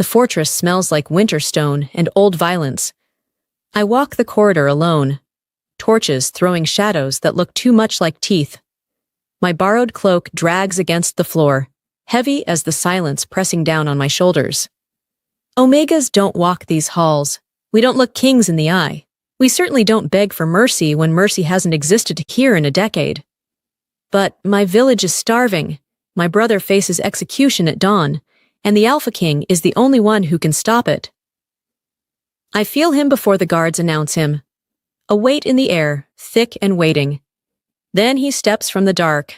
The fortress smells like winter stone and old violence. I walk the corridor alone, torches throwing shadows that look too much like teeth. My borrowed cloak drags against the floor, heavy as the silence pressing down on my shoulders. Omegas don't walk these halls. We don't look kings in the eye. We certainly don't beg for mercy when mercy hasn't existed here in a decade. But my village is starving. My brother faces execution at dawn, and the Alpha King is the only one who can stop it. I feel him before the guards announce him. A weight in the air, thick and waiting. Then he steps from the dark,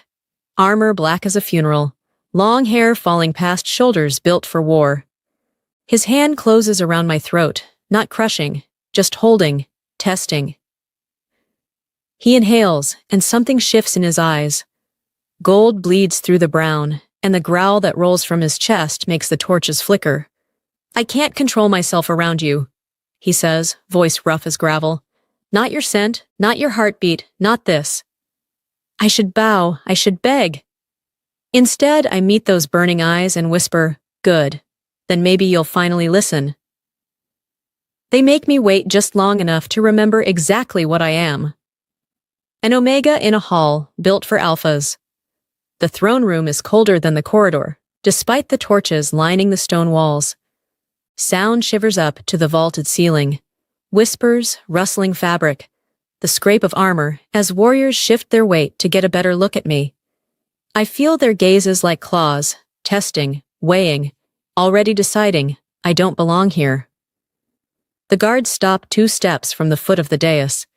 armor black as a funeral, long hair falling past shoulders built for war. His hand closes around my throat, not crushing, just holding, testing. He inhales, and something shifts in his eyes. Gold bleeds through the brown, and the growl that rolls from his chest makes the torches flicker. "I can't control myself around you," he says, voice rough as gravel. "Not your scent, not your heartbeat, not this." I should bow, I should beg. Instead, I meet those burning eyes and whisper, "Good. Then maybe you'll finally listen." They make me wait just long enough to remember exactly what I am. An Omega in a hall, built for alphas. The throne room is colder than the corridor, despite the torches lining the stone walls. Sound shivers up to the vaulted ceiling. Whispers, rustling fabric, the scrape of armor as warriors shift their weight to get a better look at me. I feel their gazes like claws, testing, weighing, already deciding I don't belong here. The guards stop 2 steps from the foot of the dais.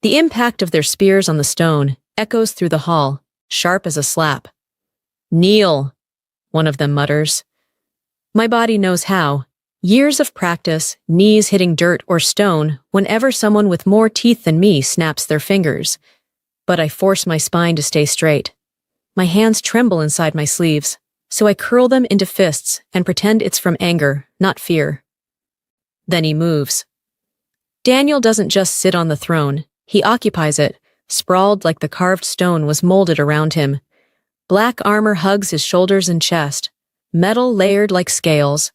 The impact of their spears on the stone echoes through the hall, sharp as a slap. "Kneel," one of them mutters. My body knows how. Years of practice, knees hitting dirt or stone whenever someone with more teeth than me snaps their fingers. But I force my spine to stay straight. My hands tremble inside my sleeves, so I curl them into fists and pretend it's from anger, not fear. Then he moves. Daniel doesn't just sit on the throne, he occupies it, sprawled like the carved stone was molded around him. Black armor hugs his shoulders and chest, metal layered like scales.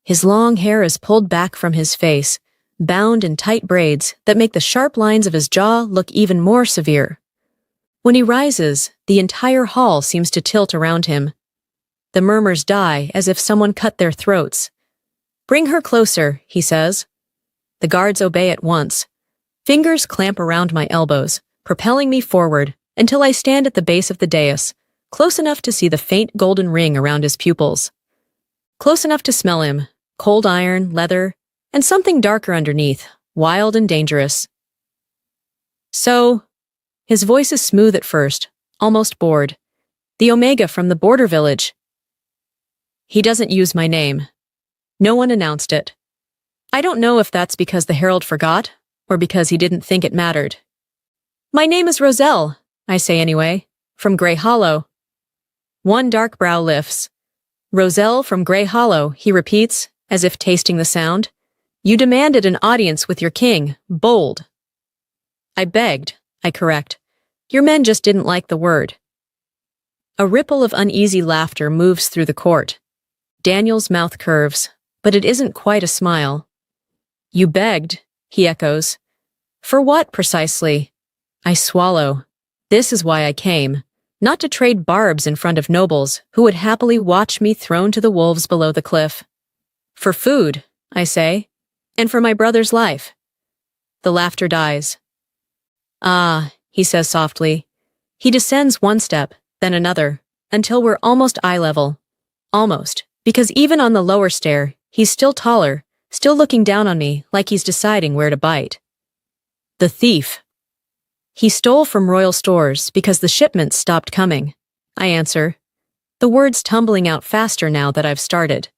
His long hair is pulled back from his face, bound in tight braids that make the sharp lines of his jaw look even more severe. When he rises, the entire hall seems to tilt around him. The murmurs die as if someone cut their throats. "Bring her closer," he says. The guards obey at once. Fingers clamp around my elbows, propelling me forward until I stand at the base of the dais, close enough to see the faint golden ring around his pupils. Close enough to smell him, cold iron, leather, and something darker underneath, wild and dangerous. "So," his voice is smooth at first, almost bored. "The Omega from the border village." He doesn't use my name. No one announced it. I don't know if that's because the herald forgot, or because he didn't think it mattered. "My name is Roselle," I say anyway, "from Grey Hollow." One dark brow lifts. "Roselle from Grey Hollow," he repeats, as if tasting the sound. "You demanded an audience with your king. Bold." "I begged," I correct. "Your men just didn't like the word." A ripple of uneasy laughter moves through the court. Daniel's mouth curves, but it isn't quite a smile. "You begged," he echoes. "For what, precisely?" I swallow. This is why I came. Not to trade barbs in front of nobles who would happily watch me thrown to the wolves below the cliff. "For food," I say, "and for my brother's life." The laughter dies. "Ah," he says softly. He descends 1 step, then another, until we're almost eye level. Almost, because even on the lower stair, he's still taller, still looking down on me like he's deciding where to bite. "The thief." "He stole from royal stores because the shipments stopped coming," I answer, the words tumbling out faster now that I've started.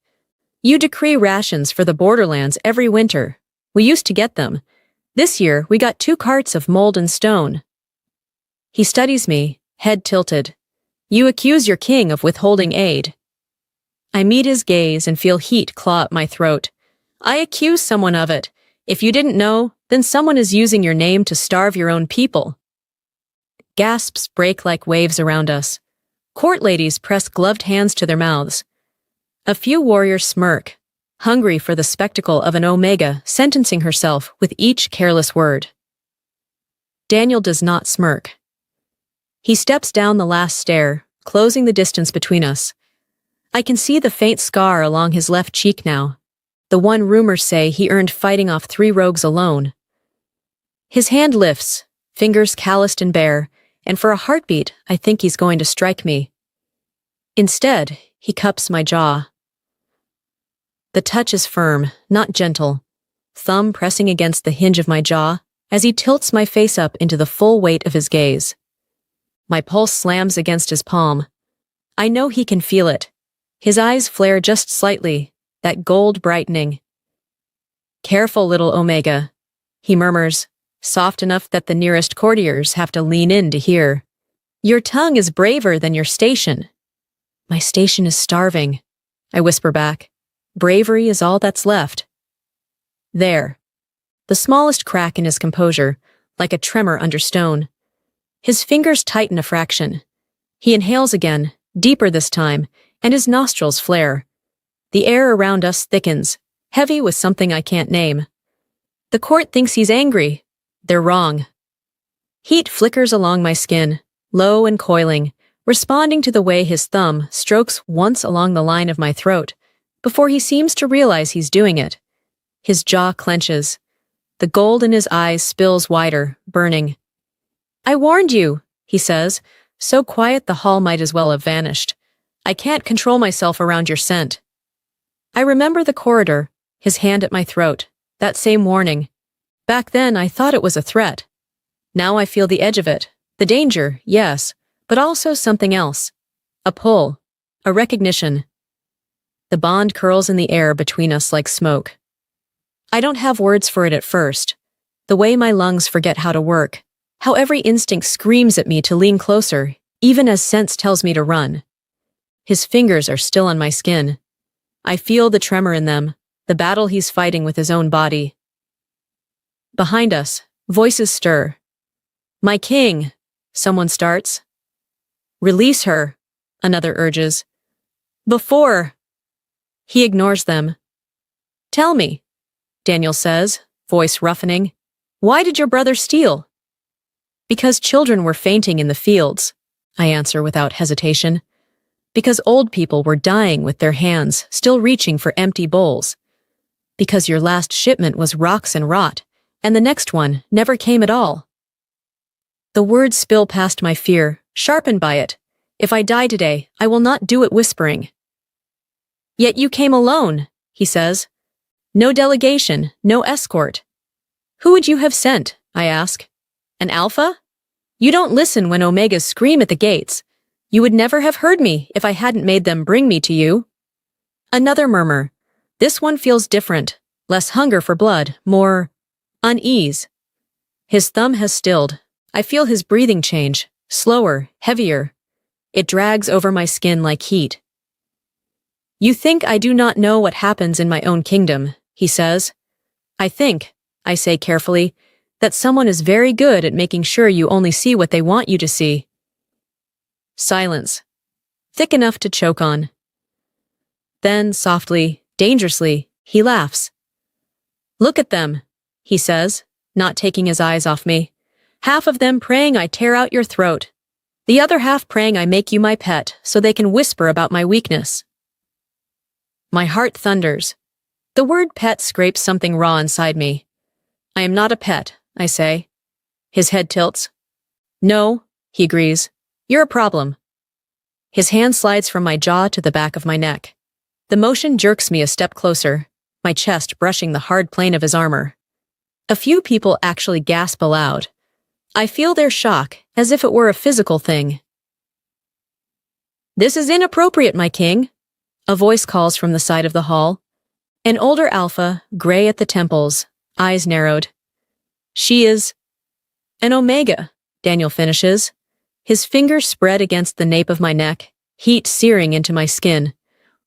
"You decree rations for the borderlands every winter. We used to get them. This year, we got 2 carts of mold and stone." He studies me, head tilted. "You accuse your king of withholding aid." I meet his gaze and feel heat claw at my throat. "I accuse someone of it. If you didn't know, then someone is using your name to starve your own people." Gasps break like waves around us. Court ladies press gloved hands to their mouths. A few warriors smirk, hungry for the spectacle of an Omega sentencing herself with each careless word. Daniel does not smirk. He steps down the last stair, closing the distance between us. I can see the faint scar along his left cheek now, the one rumors say he earned fighting off 3 rogues alone. His hand lifts, fingers calloused and bare, and for a heartbeat I think he's going to strike me. Instead, he cups my jaw. The touch is firm, not gentle, thumb pressing against the hinge of my jaw as he tilts my face up into the full weight of his gaze. My pulse slams against his palm. I know he can feel it. His eyes flare just slightly, that gold brightening. "Careful, little Omega," he murmurs, soft enough that the nearest courtiers have to lean in to hear. "Your tongue is braver than your station." "My station is starving," I whisper back. "Bravery is all that's left." There. The smallest crack in his composure, like a tremor under stone. His fingers tighten a fraction. He inhales again, deeper this time, and his nostrils flare. The air around us thickens, heavy with something I can't name. The court thinks he's angry. They're wrong. Heat flickers along my skin, low and coiling, responding to the way his thumb strokes once along the line of my throat, before he seems to realize he's doing it. His jaw clenches. The gold in his eyes spills wider, burning. "I warned you," he says, so quiet the hall might as well have vanished. "I can't control myself around your scent." I remember the corridor, his hand at my throat, that same warning. Back then I thought it was a threat. Now I feel the edge of it, the danger, yes, but also something else. A pull, a recognition. The bond curls in the air between us like smoke. I don't have words for it at first. The way my lungs forget how to work, how every instinct screams at me to lean closer, even as sense tells me to run. His fingers are still on my skin. I feel the tremor in them, the battle he's fighting with his own body. Behind us, voices stir. "My king," someone starts. "Release her," another urges. "Before." He ignores them. "Tell me," Daniel says, voice roughening, "why did your brother steal?" "Because children were fainting in the fields," I answer without hesitation. "Because old people were dying with their hands still reaching for empty bowls. Because your last shipment was rocks and rot, and the next one never came at all." The words spill past my fear, sharpened by it. If I die today, I will not do it whispering. "Yet you came alone," he says. "No delegation, no escort." "Who would you have sent?" I ask. "An alpha? You don't listen when Omegas scream at the gates. You would never have heard me if I hadn't made them bring me to you." Another murmur. This one feels different, less hunger for blood, more unease. His thumb has stilled. I feel his breathing change, slower, heavier. It drags over my skin like heat. "You think I do not know what happens in my own kingdom," he says. "I think," I say carefully, "that someone is very good at making sure you only see what they want you to see." Silence. Thick enough to choke on. Then, softly, dangerously, he laughs. "Look at them," he says, not taking his eyes off me. "Half of them praying I tear out your throat. The other half praying I make you my pet so they can whisper about my weakness." My heart thunders. The word pet scrapes something raw inside me. "I am not a pet," I say. His head tilts. "No," he agrees. "You're a problem." His hand slides from my jaw to the back of my neck. The motion jerks me a step closer, my chest brushing the hard plane of his armor. A few people actually gasp aloud. I feel their shock, as if it were a physical thing. "This is inappropriate, my king," a voice calls from the side of the hall. An older alpha, gray at the temples, eyes narrowed. "She is an Omega," Daniel finishes. His fingers spread against the nape of my neck, heat searing into my skin.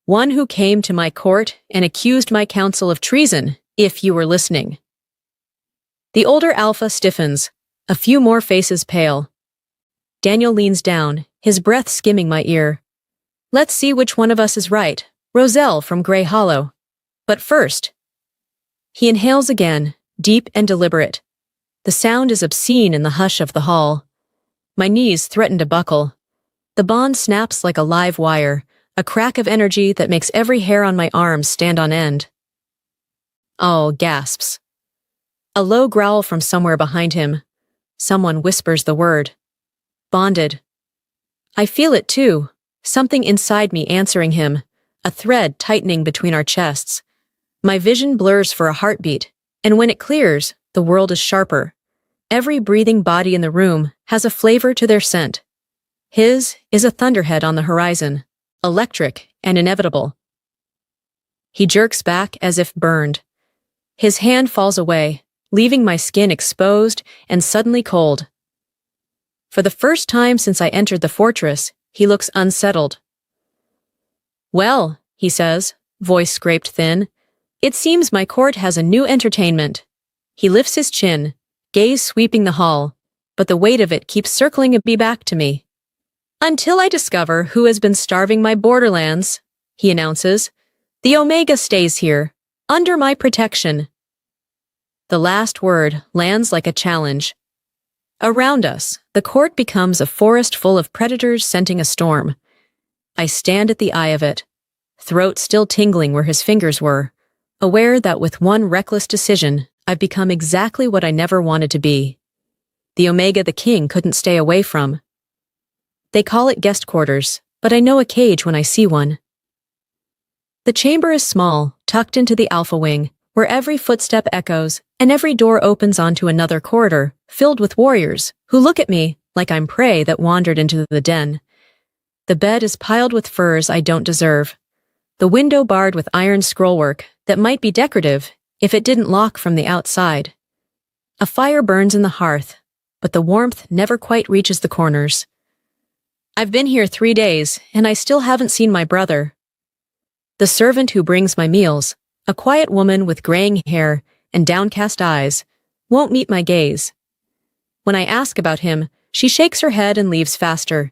"One who came to my court and accused my council of treason, if you were listening." The older alpha stiffens, a few more faces pale. Daniel leans down, his breath skimming my ear. "Let's see which one of us is right. Roselle from Grey Hollow." But first, he inhales again, deep and deliberate. The sound is obscene in the hush of the hall. My knees threaten to buckle. The bond snaps like a live wire, a crack of energy that makes every hair on my arms stand on end. Oh, gasps. A low growl from somewhere behind him. Someone whispers the word. Bonded. I feel it too, something inside me answering him, a thread tightening between our chests. My vision blurs for a heartbeat, and when it clears, the world is sharper. Every breathing body in the room has a flavor to their scent. His is a thunderhead on the horizon, electric and inevitable. He jerks back as if burned. His hand falls away, leaving my skin exposed and suddenly cold. For the first time since I entered the fortress, he looks unsettled. Well, he says, voice scraped thin, it seems my court has a new entertainment. He lifts his chin, gaze sweeping the hall, but the weight of it keeps circling me back to me. Until I discover who has been starving my borderlands, he announces, the Omega stays here, under my protection. The last word lands like a challenge. Around us, the court becomes a forest full of predators scenting a storm. I stand at the eye of it, throat still tingling where his fingers were, aware that with one reckless decision, I've become exactly what I never wanted to be. The Omega the king couldn't stay away from. They call it guest quarters, but I know a cage when I see one. The chamber is small, tucked into the alpha wing, where every footstep echoes and every door opens onto another corridor filled with warriors who look at me like I'm prey that wandered into the den. The bed is piled with furs I don't deserve. The window barred with iron scrollwork that might be decorative if it didn't lock from the outside. A fire burns in the hearth, but the warmth never quite reaches the corners. I've been here 3 days, and I still haven't seen my brother. The servant who brings my meals, a quiet woman with graying hair and downcast eyes, won't meet my gaze. When I ask about him, she shakes her head and leaves faster.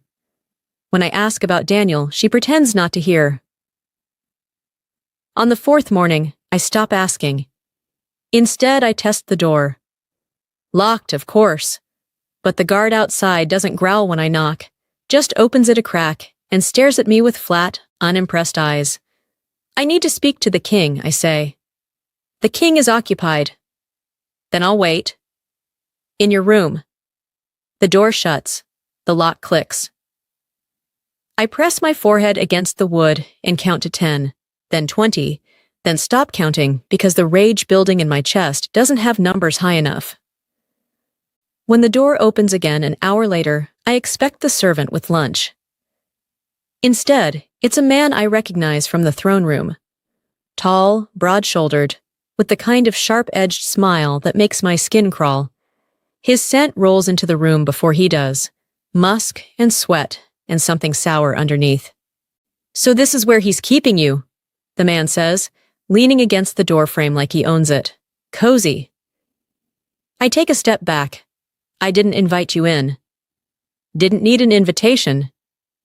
When I ask about Daniel, she pretends not to hear. On the 4th morning, I stop asking. Instead, I test the door. Locked, of course. But the guard outside doesn't growl when I knock, just opens it a crack and stares at me with flat, unimpressed eyes. I need to speak to the king, I say. The king is occupied. Then I'll wait. In your room. The door shuts. The lock clicks. I press my forehead against the wood and count to 10, then 20, then stop counting because the rage building in my chest doesn't have numbers high enough. When the door opens again an hour later, I expect the servant with lunch. Instead, it's a man I recognize from the throne room. Tall, broad-shouldered, with the kind of sharp-edged smile that makes my skin crawl. His scent rolls into the room before he does. Musk and sweat and something sour underneath. So this is where he's keeping you, the man says, leaning against the doorframe like he owns it. Cozy. I take a step back. I didn't invite you in. Didn't need an invitation.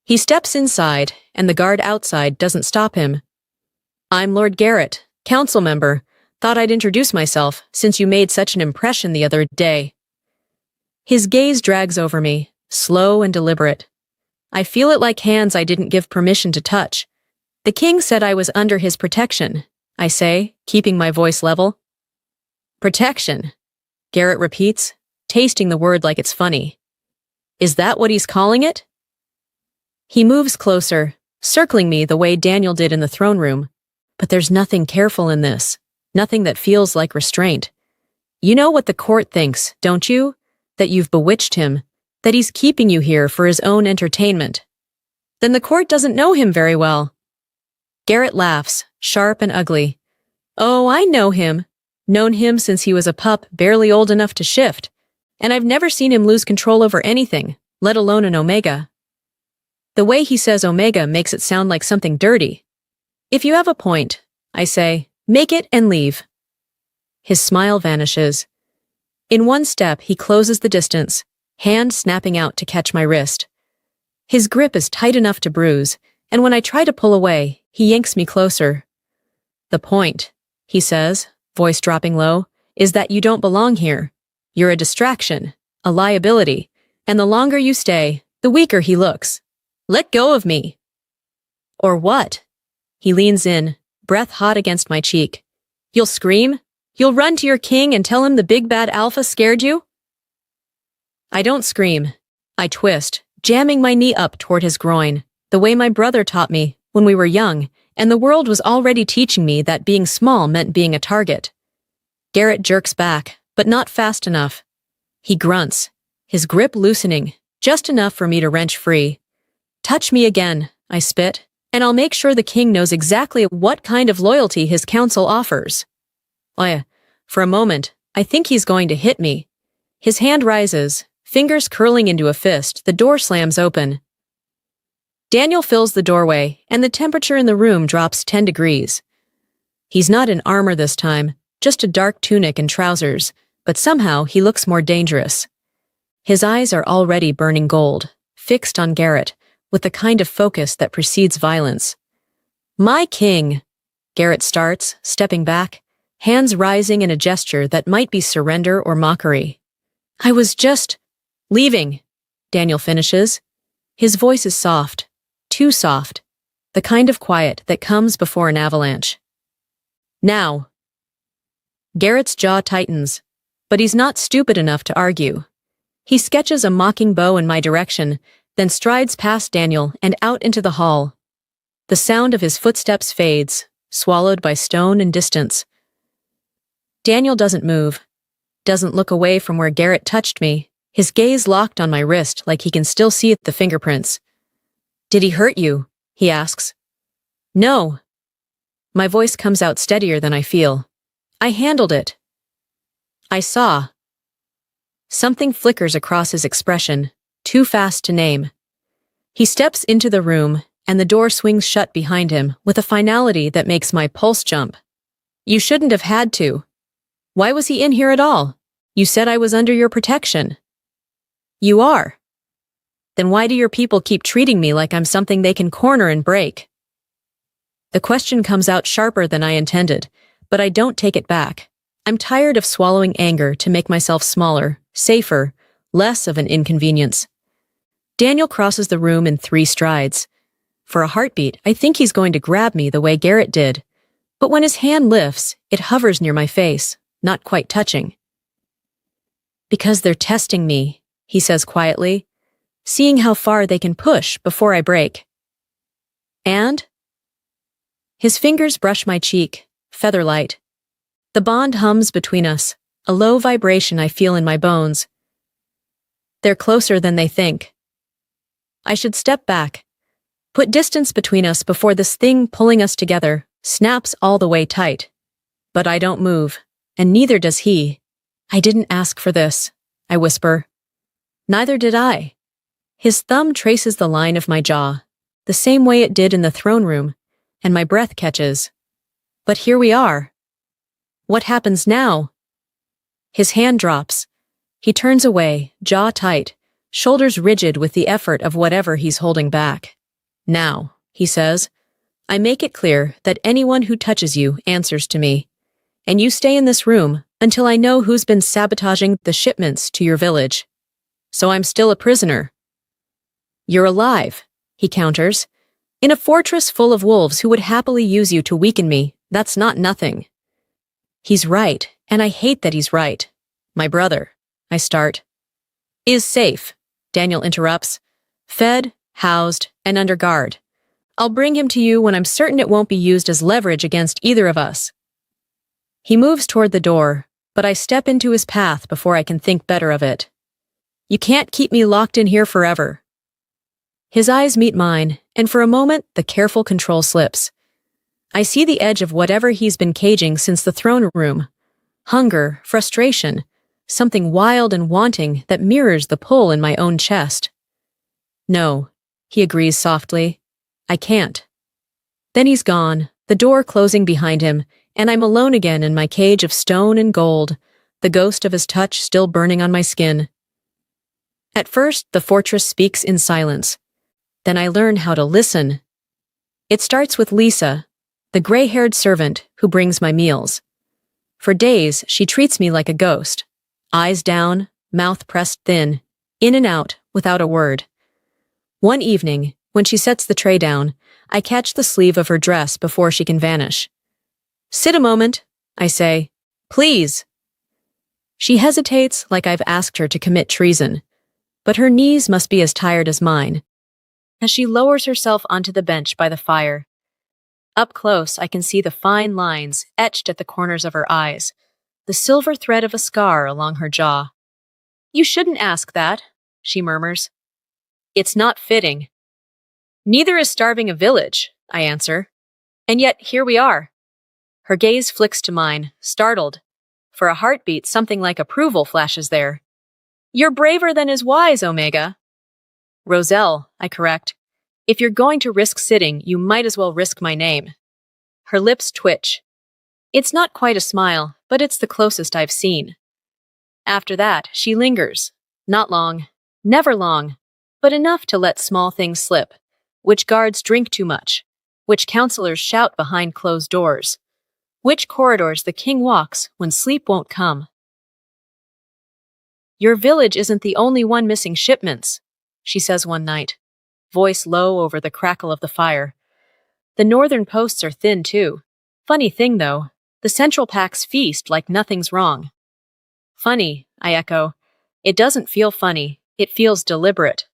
He steps inside, and the guard outside doesn't stop him. I'm Lord Garrett, council member. Thought I'd introduce myself, since you made such an impression the other day. His gaze drags over me, slow and deliberate. I feel it like hands I didn't give permission to touch. The king said I was under his protection, I say, keeping my voice level. Protection, Garrett repeats, tasting the word like it's funny. Is that what he's calling it? He moves closer, circling me the way Daniel did in the throne room. But there's nothing careful in this, nothing that feels like restraint. You know what the court thinks, don't you? That you've bewitched him, that he's keeping you here for his own entertainment. Then the court doesn't know him very well. Garrett laughs, sharp and ugly. Oh, I know him. Known him since he was a pup barely old enough to shift. And I've never seen him lose control over anything, let alone an Omega. The way he says Omega makes it sound like something dirty. If you have a point, I say, make it and leave. His smile vanishes. In one step, he closes the distance, hand snapping out to catch my wrist. His grip is tight enough to bruise, and when I try to pull away, he yanks me closer. The point, he says, voice dropping low, is that you don't belong here. You're a distraction, a liability, and the longer you stay, the weaker he looks. Let go of me. Or what? He leans in, breath hot against my cheek. You'll scream? You'll run to your king and tell him the big bad alpha scared you? I don't scream. I twist, jamming my knee up toward his groin, the way my brother taught me when we were young, and the world was already teaching me that being small meant being a target. Garrett jerks back, but not fast enough. He grunts, his grip loosening, just enough for me to wrench free. Touch me again, I spit, and I'll make sure the king knows exactly what kind of loyalty his counsel offers. For a moment, I think he's going to hit me. His hand rises, fingers curling into a fist. The door slams open. Daniel fills the doorway, and the temperature in the room drops 10 degrees. He's not in armor this time, just a dark tunic and trousers, but somehow he looks more dangerous. His eyes are already burning gold, fixed on Garrett, with the kind of focus that precedes violence. My king, Garrett starts, stepping back, hands rising in a gesture that might be surrender or mockery. I was just leaving, Daniel finishes. His voice is soft, too soft, the kind of quiet that comes before an avalanche. Now. Garrett's jaw tightens, but he's not stupid enough to argue. He sketches a mocking bow in my direction, then strides past Daniel and out into the hall. The sound of his footsteps fades, swallowed by stone and distance. Daniel doesn't move, doesn't look away from where Garrett touched me, his gaze locked on my wrist like he can still see the fingerprints. Did he hurt you? He asks. No. My voice comes out steadier than I feel. I handled it. I saw. Something flickers across his expression, too fast to name. He steps into the room, and the door swings shut behind him with a finality that makes my pulse jump. You shouldn't have had to. Why was he in here at all? You said I was under your protection. You are. Then why do your people keep treating me like I'm something they can corner and break? The question comes out sharper than I intended, but I don't take it back. I'm tired of swallowing anger to make myself smaller, safer, less of an inconvenience. Daniel crosses the room in 3 strides. For a heartbeat, I think he's going to grab me the way Garrett did. But when his hand lifts, it hovers near my face, not quite touching. Because they're testing me, he says quietly, seeing how far they can push before I break. And? His fingers brush my cheek, feather-light. The bond hums between us, a low vibration I feel in my bones. They're closer than they think. I should step back, put distance between us before this thing pulling us together snaps all the way tight. But I don't move, and neither does he. I didn't ask for this, I whisper. Neither did I. His thumb traces the line of my jaw, the same way it did in the throne room, and my breath catches. But here we are. What happens now? His hand drops. He turns away, jaw tight, shoulders rigid with the effort of whatever he's holding back. Now, he says, I make it clear that anyone who touches you answers to me, and you stay in this room until I know who's been sabotaging the shipments to your village. So I'm still a prisoner. You're alive, he counters. In a fortress full of wolves who would happily use you to weaken me, that's not nothing. He's right, and I hate that he's right. My brother, I start. Is safe, Daniel interrupts. Fed, housed, and under guard. I'll bring him to you when I'm certain it won't be used as leverage against either of us. He moves toward the door, but I step into his path before I can think better of it. You can't keep me locked in here forever. His eyes meet mine, and for a moment, the careful control slips. I see the edge of whatever he's been caging since the throne room. Hunger, frustration, something wild and wanting that mirrors the pull in my own chest. No, he agrees softly. I can't. Then he's gone, the door closing behind him, and I'm alone again in my cage of stone and gold, the ghost of his touch still burning on my skin. At first, the fortress speaks in silence. Then I learn how to listen. It starts with Lisa, the the gray-haired servant who brings my meals. For days, she treats me like a ghost. Eyes down, mouth pressed thin, in and out, without a word. One evening, when she sets the tray down, I catch the sleeve of her dress before she can vanish. "Sit a moment," I say. "Please." She hesitates like I've asked her to commit treason, but her knees must be as tired as mine, as she lowers herself onto the bench by the fire. Up close, I can see the fine lines etched at the corners of her eyes, the silver thread of a scar along her jaw. "You shouldn't ask that," she murmurs. "It's not fitting." "Neither is starving a village," I answer. "And yet, here we are." Her gaze flicks to mine, startled. For a heartbeat, something like approval flashes there. "You're braver than is wise, Omega." "Roselle," I correct. "If you're going to risk sitting, you might as well risk my name." Her lips twitch. It's not quite a smile, but it's the closest I've seen. After that, she lingers. Not long, never long, but enough to let small things slip. Which guards drink too much, which counselors shout behind closed doors, which corridors the king walks when sleep won't come. "Your village isn't the only one missing shipments," she says one night, voice low over the crackle of the fire. "The northern posts are thin too. Funny thing though, the central packs feast like nothing's wrong." "Funny," I echo. "It doesn't feel funny, it feels deliberate."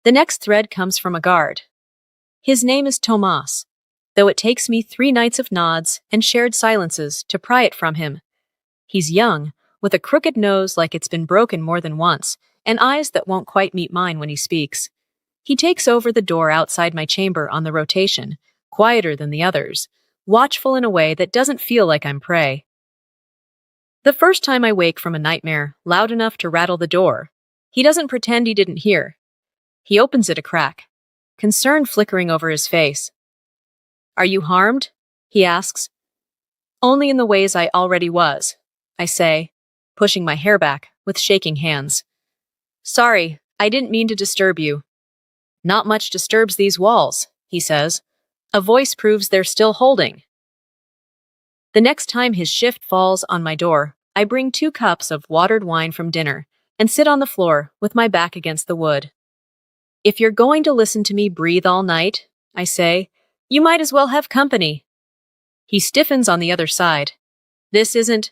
The next thread comes from a guard. His name is Tomas, though it takes me 3 nights of nods and shared silences to pry it from him. He's young, with a crooked nose like it's been broken more than once, and eyes that won't quite meet mine when he speaks. He takes over the door outside my chamber on the rotation, quieter than the others, watchful in a way that doesn't feel like I'm prey. The first time I wake from a nightmare, loud enough to rattle the door, he doesn't pretend he didn't hear. He opens it a crack, concern flickering over his face. "Are you harmed?" he asks. "Only in the ways I already was," I say, pushing my hair back with shaking hands. "Sorry, I didn't mean to disturb you." "Not much disturbs these walls," he says. A voice proves they're still holding. The next time his shift falls on my door, I bring 2 cups of watered wine from dinner and sit on the floor with my back against the wood. "If you're going to listen to me breathe all night," I say, "you might as well have company." He stiffens on the other side. "This isn't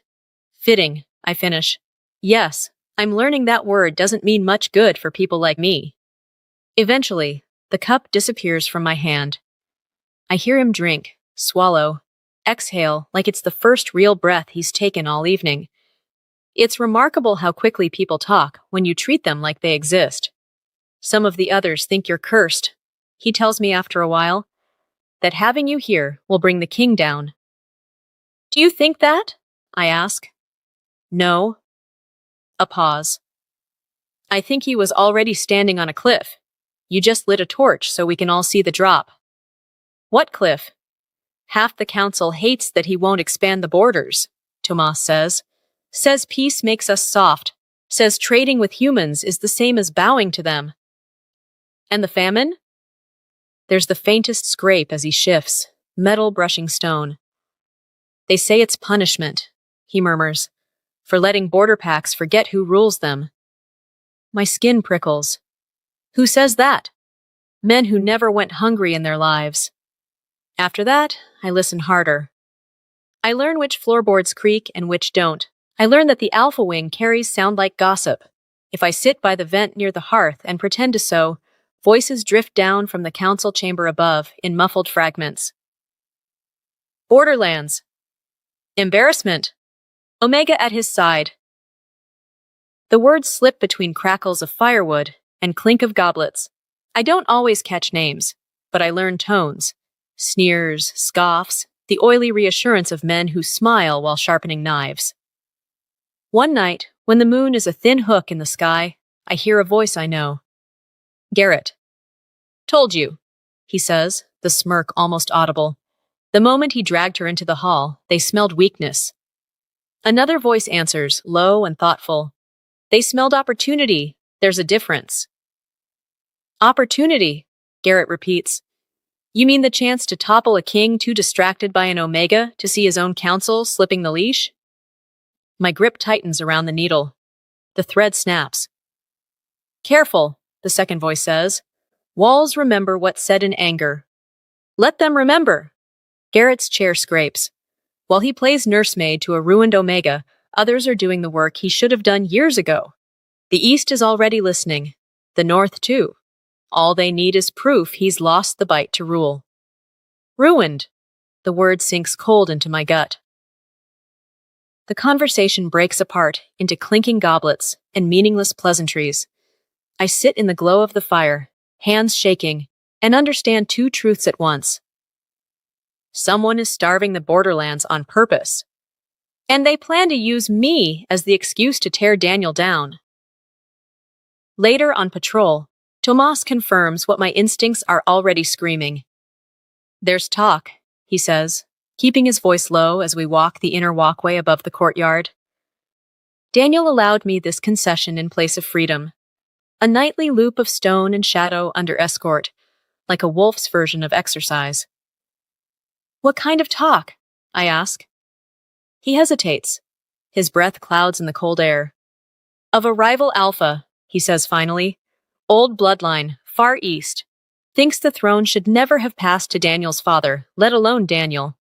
fitting," I finish. "Yes, I'm learning that word doesn't mean much good for people like me." Eventually, the cup disappears from my hand. I hear him drink, swallow, exhale like it's the first real breath he's taken all evening. It's remarkable how quickly people talk when you treat them like they exist. "Some of the others think you're cursed," he tells me after a while, "that having you here will bring the king down." "Do you think that?" I ask. "No." A pause. "I think he was already standing on a cliff. You just lit a torch so we can all see the drop." "What cliff?" "Half the council hates that he won't expand the borders," Tomas says. "Says peace makes us soft. Says trading with humans is the same as bowing to them." "And the famine?" There's the faintest scrape as he shifts, metal brushing stone. "They say it's punishment," he murmurs, "for letting border packs forget who rules them." My skin prickles. Who says that? Men who never went hungry in their lives. After that, I listen harder. I learn which floorboards creak and which don't. I learn that the alpha wing carries sound like gossip. If I sit by the vent near the hearth and pretend to sew, voices drift down from the council chamber above in muffled fragments. "Borderlands." "Embarrassment." Omega at his side. The words slip between crackles of firewood and clink of goblets. I don't always catch names, but I learn tones. Sneers, scoffs, the oily reassurance of men who smile while sharpening knives. One night, when the moon is a thin hook in the sky, I hear a voice I know. "Garrett." "Told you," he says, the smirk almost audible. The moment he dragged her into the hall, they smelled weakness. Another voice answers, low and thoughtful. "They smelled opportunity. There's a difference." "Opportunity," Garrett repeats. You mean the chance to topple a king too distracted by an omega to see his own counsel slipping the leash? My grip tightens around the needle. The thread snaps. Careful, the second voice says. Walls remember what's said in anger. Let them remember. Garrett's chair scrapes. While he plays nursemaid to a ruined omega, others are doing the work he should have done years ago. The East is already listening. The North, too. All they need is proof he's lost the bite to rule. Ruined. The word sinks cold into my gut. The conversation breaks apart into clinking goblets and meaningless pleasantries. I sit in the glow of the fire, hands shaking, and understand two truths at once. Someone is starving the borderlands on purpose. And they plan to use me as the excuse to tear Daniel down. Later on patrol, Tomas confirms what my instincts are already screaming. There's talk, he says, keeping his voice low as we walk the inner walkway above the courtyard. Daniel allowed me this concession in place of freedom. A nightly loop of stone and shadow under escort, like a wolf's version of exercise. What kind of talk? I ask. He hesitates. His breath clouds in the cold air. Of a rival alpha, he says finally. Old bloodline, far east. Thinks the throne should never have passed to Daniel's father, let alone Daniel.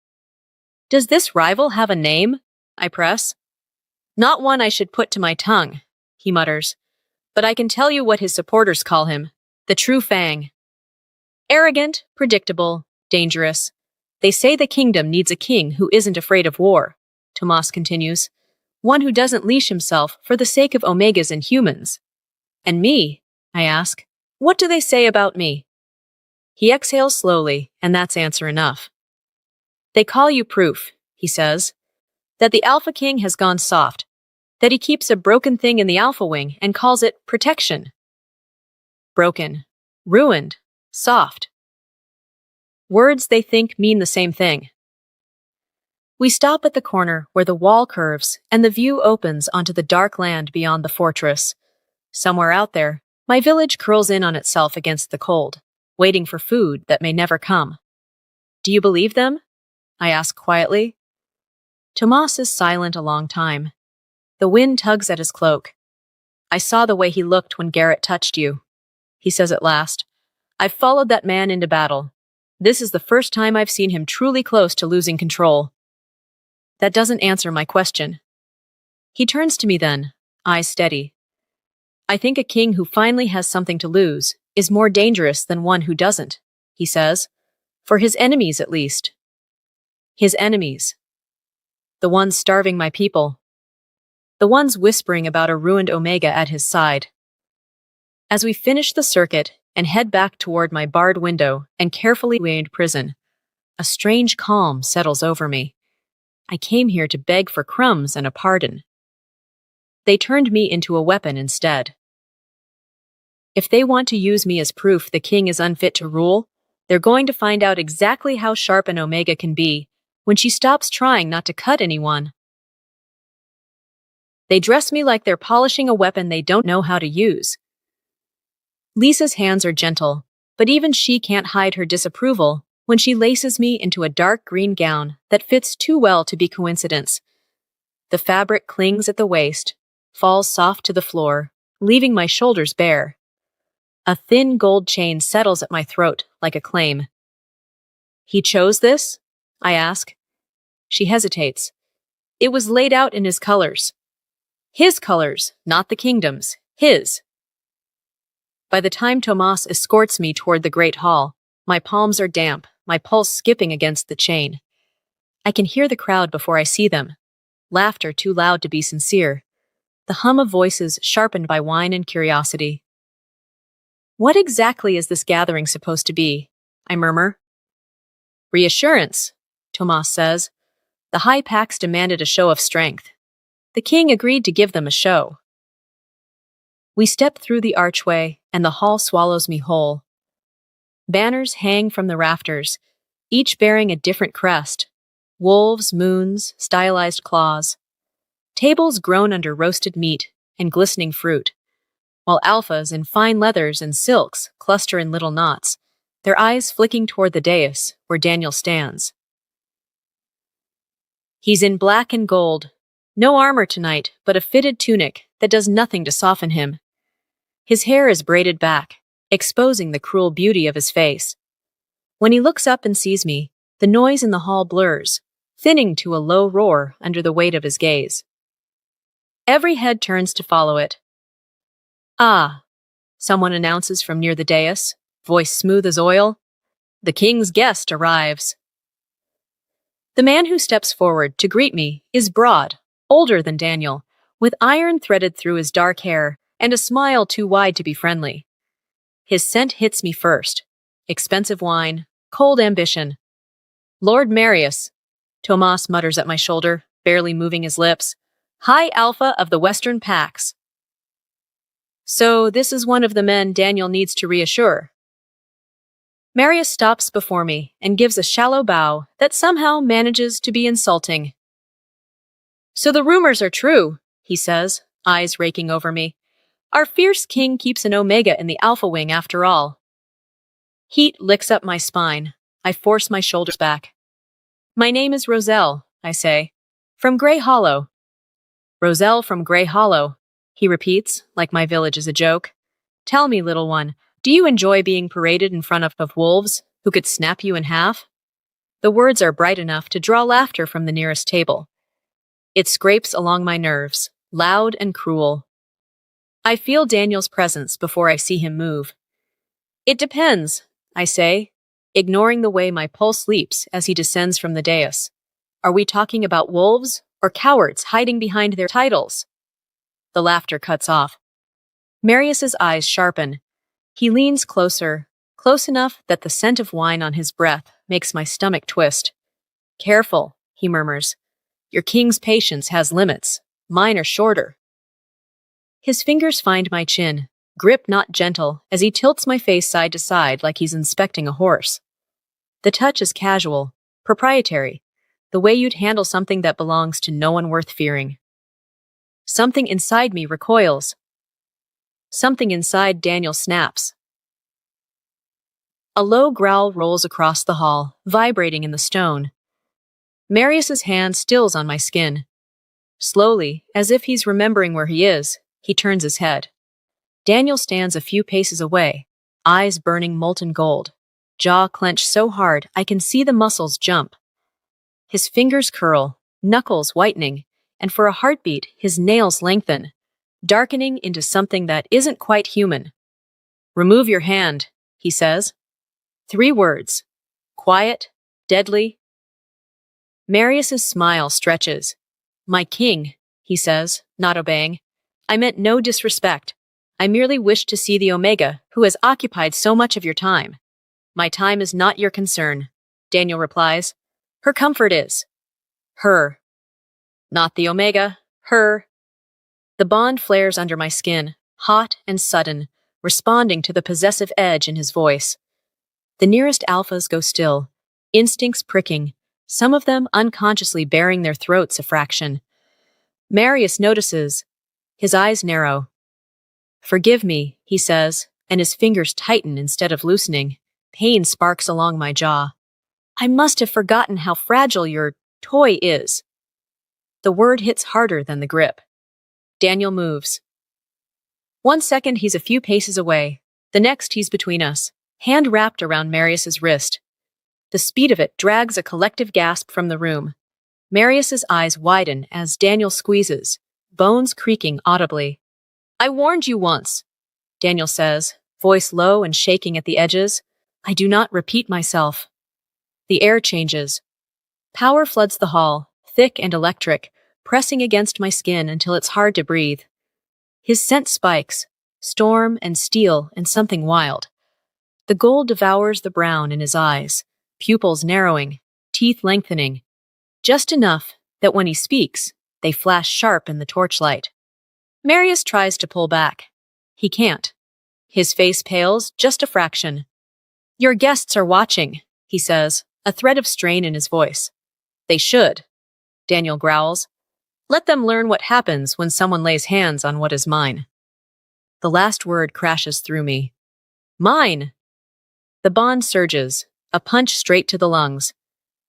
Does this rival have a name? I press. Not one I should put to my tongue, he mutters. But I can tell you what his supporters call him. The True Fang. Arrogant, predictable, dangerous. They say the kingdom needs a king who isn't afraid of war, Tomas continues. One who doesn't leash himself for the sake of omegas and humans. And me, I ask, what do they say about me? He exhales slowly, and that's answer enough. They call you proof, he says, that the Alpha King has gone soft, that he keeps a broken thing in the Alpha Wing and calls it protection. Broken, ruined, soft. Words they think mean the same thing. We stop at the corner where the wall curves and the view opens onto the dark land beyond the fortress. Somewhere out there, my village curls in on itself against the cold, waiting for food that may never come. Do you believe them? I ask quietly. Tomas is silent a long time. The wind tugs at his cloak. I saw the way he looked when Garrett touched you, he says at last. I've followed that man into battle. This is the first time I've seen him truly close to losing control. That doesn't answer my question. He turns to me then, eyes steady. I think a king who finally has something to lose is more dangerous than one who doesn't, he says. For his enemies, at least. His enemies. The ones starving my people. The ones whispering about a ruined Omega at his side. As we finish the circuit and head back toward my barred window and carefully weighted prison, a strange calm settles over me. I came here to beg for crumbs and a pardon. They turned me into a weapon instead. If they want to use me as proof the king is unfit to rule, they're going to find out exactly how sharp an Omega can be when she stops trying not to cut anyone. They dress me like they're polishing a weapon they don't know how to use. Lisa's hands are gentle, but even she can't hide her disapproval when she laces me into a dark green gown that fits too well to be coincidence. The fabric clings at the waist, falls soft to the floor, leaving my shoulders bare. A thin gold chain settles at my throat like a claim. He chose this? I ask. She hesitates. It was laid out in his colors. His colors, not the kingdom's. His. By the time Tomas escorts me toward the great hall, my palms are damp, my pulse skipping against the chain. I can hear the crowd before I see them. Laughter too loud to be sincere. The hum of voices sharpened by wine and curiosity. What exactly is this gathering supposed to be? I murmur. Reassurance, Tomas says. The high packs demanded a show of strength. The king agreed to give them a show. We step through the archway, and the hall swallows me whole. Banners hang from the rafters, each bearing a different crest. Wolves, moons, stylized claws. Tables groan under roasted meat and glistening fruit, while alphas in fine leathers and silks cluster in little knots, their eyes flicking toward the dais where Daniel stands. He's in black and gold. No armor tonight, but a fitted tunic that does nothing to soften him. His hair is braided back, exposing the cruel beauty of his face. When he looks up and sees me, the noise in the hall blurs, thinning to a low roar under the weight of his gaze. Every head turns to follow it. "Ah," someone announces from near the dais, voice smooth as oil. "The king's guest arrives." The man who steps forward to greet me is broad, older than Daniel, with iron threaded through his dark hair and a smile too wide to be friendly. His scent hits me first. Expensive wine, cold ambition. "Lord Marius," Tomas mutters at my shoulder, barely moving his lips. "High Alpha of the Western Pax." So this is one of the men Daniel needs to reassure. Marius stops before me and gives a shallow bow that somehow manages to be insulting. "So the rumors are true," he says, eyes raking over me. "Our fierce king keeps an Omega in the Alpha Wing after all." Heat licks up my spine. I force my shoulders back. "My name is Roselle," I say. "From Grey Hollow." "Roselle from Grey Hollow," he repeats, like my village is a joke. "Tell me, little one, do you enjoy being paraded in front of wolves who could snap you in half?" The words are bright enough to draw laughter from the nearest table. It scrapes along my nerves, loud and cruel. I feel Daniel's presence before I see him move. "It depends," I say, ignoring the way my pulse leaps as he descends from the dais. "Are we talking about wolves or cowards hiding behind their titles?" The laughter cuts off. Marius's eyes sharpen. He leans closer, close enough that the scent of wine on his breath makes my stomach twist. "Careful," he murmurs. "Your king's patience has limits. Mine are shorter." His fingers find my chin, grip not gentle, as he tilts my face side to side like he's inspecting a horse. The touch is casual, proprietary, the way you'd handle something that belongs to no one worth fearing. Something inside me recoils. Something inside Daniel snaps. A low growl rolls across the hall, vibrating in the stone. Marius's hand stills on my skin. Slowly, as if he's remembering where he is, he turns his head. Daniel stands a few paces away, eyes burning molten gold, jaw clenched so hard I can see the muscles jump. His fingers curl, knuckles whitening, and for a heartbeat, his nails lengthen, darkening into something that isn't quite human. "Remove your hand," he says. 3 words. Quiet, deadly. Marius's smile stretches. "My king," he says, not obeying. "I meant no disrespect. I merely wished to see the Omega, who has occupied so much of your time." "My time is not your concern," Daniel replies. "Her comfort is." Her. Not the Omega, her. The bond flares under my skin, hot and sudden, responding to the possessive edge in his voice. The nearest alphas go still, instincts pricking, some of them unconsciously baring their throats a fraction. Marius notices. His eyes narrow. "Forgive me," he says, and his fingers tighten instead of loosening. Pain sparks along my jaw. "I must have forgotten how fragile your toy is." The word hits harder than the grip. Daniel moves. 1 second he's a few paces away. The next he's between us, hand wrapped around Marius's wrist. The speed of it drags a collective gasp from the room. Marius's eyes widen as Daniel squeezes, bones creaking audibly. "I warned you once," Daniel says, voice low and shaking at the edges. "I do not repeat myself." The air changes. Power floods the hall, thick and electric, pressing against my skin until it's hard to breathe. His scent spikes, storm and steel and something wild. The gold devours the brown in his eyes, pupils narrowing, teeth lengthening, just enough that when he speaks, they flash sharp in the torchlight. Marius tries to pull back. He can't. His face pales just a fraction. "Your guests are watching," he says, a thread of strain in his voice. "They should," Daniel growls. "Let them learn what happens when someone lays hands on what is mine." The last word crashes through me. "Mine!" The bond surges, a punch straight to the lungs.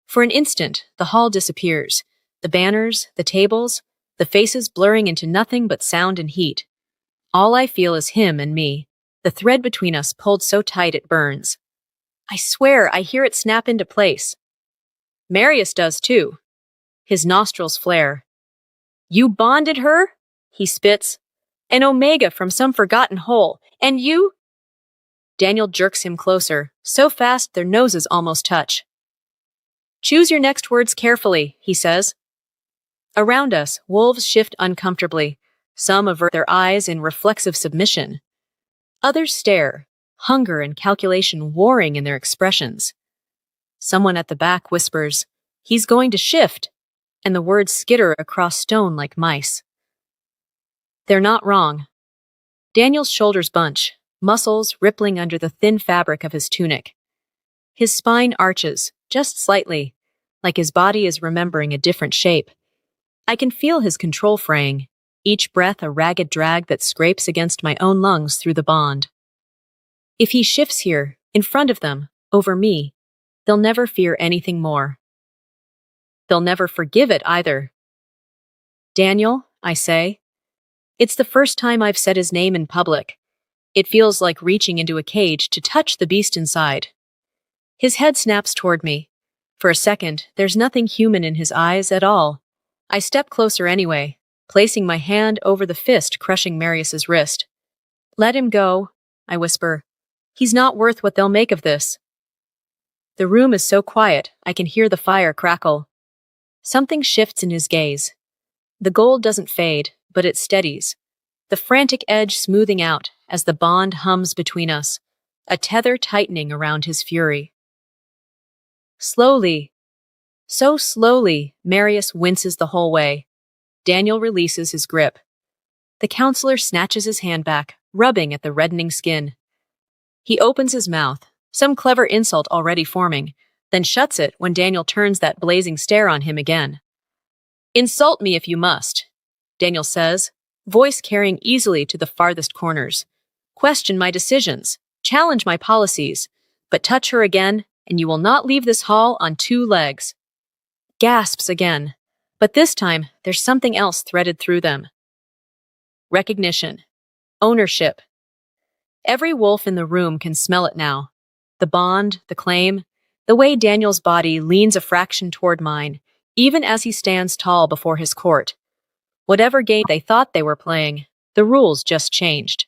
For an instant, the hall disappears. The banners, the tables, the faces blurring into nothing but sound and heat. All I feel is him and me, the thread between us pulled so tight it burns. I swear I hear it snap into place. Marius does too. His nostrils flare. You bonded her? He spits. An omega from some forgotten hole. And you? Daniel jerks him closer, so fast their noses almost touch. Choose your next words carefully, he says. Around us, wolves shift uncomfortably. Some avert their eyes in reflexive submission. Others stare, hunger and calculation warring in their expressions. Someone at the back whispers, "He's going to shift," and the words skitter across stone like mice. They're not wrong. Daniel's shoulders bunch, muscles rippling under the thin fabric of his tunic. His spine arches, just slightly, like his body is remembering a different shape. I can feel his control fraying, each breath a ragged drag that scrapes against my own lungs through the bond. If he shifts here, in front of them, over me, they'll never fear anything more. They'll never forgive it either. Daniel, I say. It's the first time I've said his name in public. It feels like reaching into a cage to touch the beast inside. His head snaps toward me. For a second, there's nothing human in his eyes at all. I step closer anyway, placing my hand over the fist crushing Marius's wrist. Let him go, I whisper. He's not worth what they'll make of this. The room is so quiet, I can hear the fire crackle. Something shifts in his gaze. The gold doesn't fade, but it steadies, the frantic edge smoothing out as the bond hums between us, a tether tightening around his fury. Slowly, so slowly, Marius winces the whole way. Daniel releases his grip. The counselor snatches his hand back, rubbing at the reddening skin. He opens his mouth, some clever insult already forming, then shuts it when Daniel turns that blazing stare on him again. Insult me if you must, Daniel says, voice carrying easily to the farthest corners. Question my decisions, challenge my policies, but touch her again, and you will not leave this hall on 2 legs. Gasps again, but this time there's something else threaded through them. Recognition. Ownership. Every wolf in the room can smell it now. The bond, the claim, the way Daniel's body leans a fraction toward mine, even as he stands tall before his court. Whatever game they thought they were playing, the rules just changed.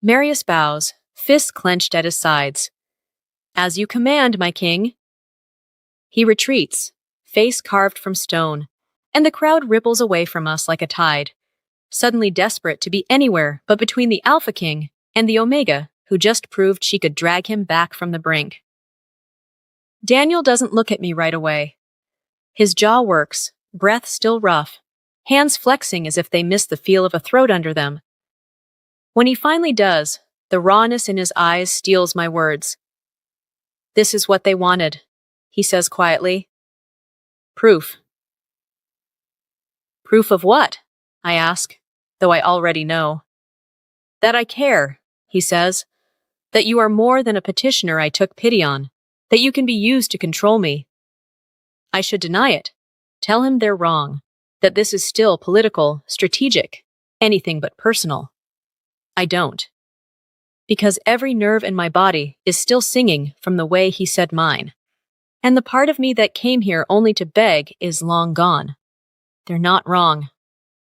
Marius bows, fists clenched at his sides. As you command, my king. He retreats, face carved from stone, and the crowd ripples away from us like a tide, suddenly desperate to be anywhere but between the Alpha King and the Omega, who just proved she could drag him back from the brink. Daniel doesn't look at me right away. His jaw works, breath still rough, hands flexing as if they miss the feel of a throat under them. When he finally does, the rawness in his eyes steals my words. This is what they wanted, he says quietly. Proof. Proof of what? I ask, though I already know. That I care, he says. That you are more than a petitioner I took pity on. That you can be used to control me. I should deny it. Tell him they're wrong. That this is still political, strategic, anything but personal. I don't. Because every nerve in my body is still singing from the way he said mine. And the part of me that came here only to beg is long gone. They're not wrong,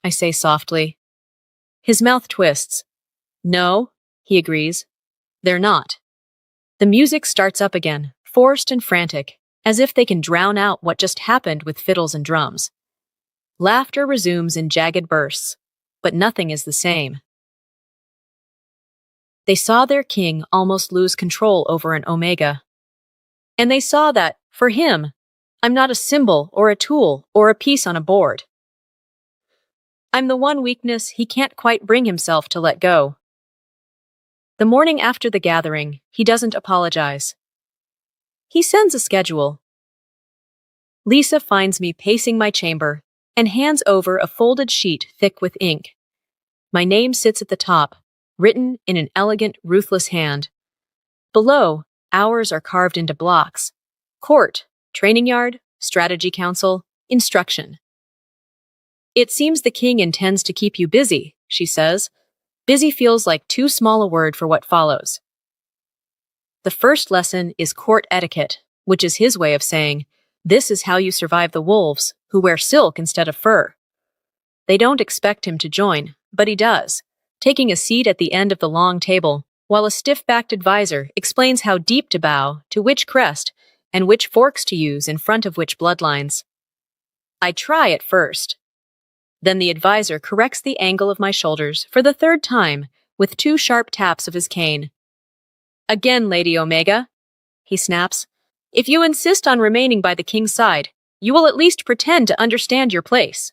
I say softly. His mouth twists. No, he agrees. They're not. The music starts up again, forced and frantic, as if they can drown out what just happened with fiddles and drums. Laughter resumes in jagged bursts, but nothing is the same. They saw their king almost lose control over an Omega. And they saw that, for him, I'm not a symbol or a tool or a piece on a board. I'm the one weakness he can't quite bring himself to let go. The morning after the gathering, he doesn't apologize. He sends a schedule. Lisa finds me pacing my chamber and hands over a folded sheet thick with ink. My name sits at the top, written in an elegant, ruthless hand. Below, Hours are carved into blocks. Court, training yard, strategy council, instruction. It seems the king intends to keep you busy, she says. Busy feels like too small a word for what follows. The first lesson is court etiquette, which is his way of saying, this is how you survive the wolves, who wear silk instead of fur. They don't expect him to join, but he does, taking a seat at the end of the long table, while a stiff-backed advisor explains how deep to bow, to which crest, and which forks to use in front of which bloodlines. I try at first. Then the advisor corrects the angle of my shoulders for the third time with 2 sharp taps of his cane. Again, Lady Omega, he snaps. If you insist on remaining by the king's side, you will at least pretend to understand your place.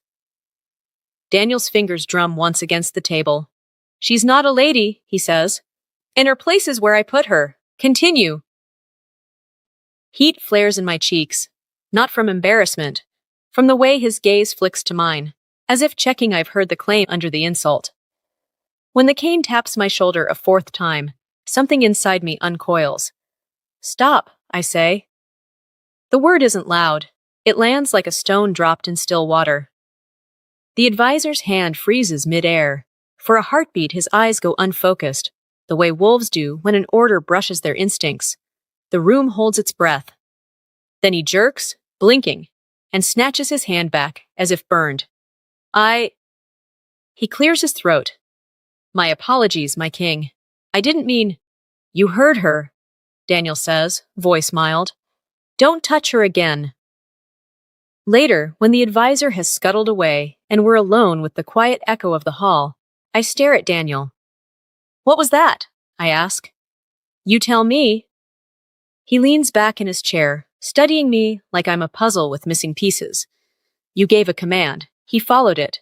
Daniel's fingers drum once against the table. She's not a lady, he says. And her place is where I put her. Continue. Heat flares in my cheeks, not from embarrassment, from the way his gaze flicks to mine, as if checking I've heard the claim under the insult. When the cane taps my shoulder a 4th time, something inside me uncoils. Stop, I say. The word isn't loud. It lands like a stone dropped in still water. The advisor's hand freezes mid-air. For a heartbeat, his eyes go unfocused, the way wolves do when an order brushes their instincts. The room holds its breath. Then he jerks, blinking, and snatches his hand back, as if burned. He clears his throat. My apologies, my king. I didn't mean... You heard her, Daniel says, voice mild. Don't touch her again. Later, when the advisor has scuttled away and we're alone with the quiet echo of the hall, I stare at Daniel. What was that? I ask. You tell me. He leans back in his chair, studying me like I'm a puzzle with missing pieces. You gave a command. He followed it.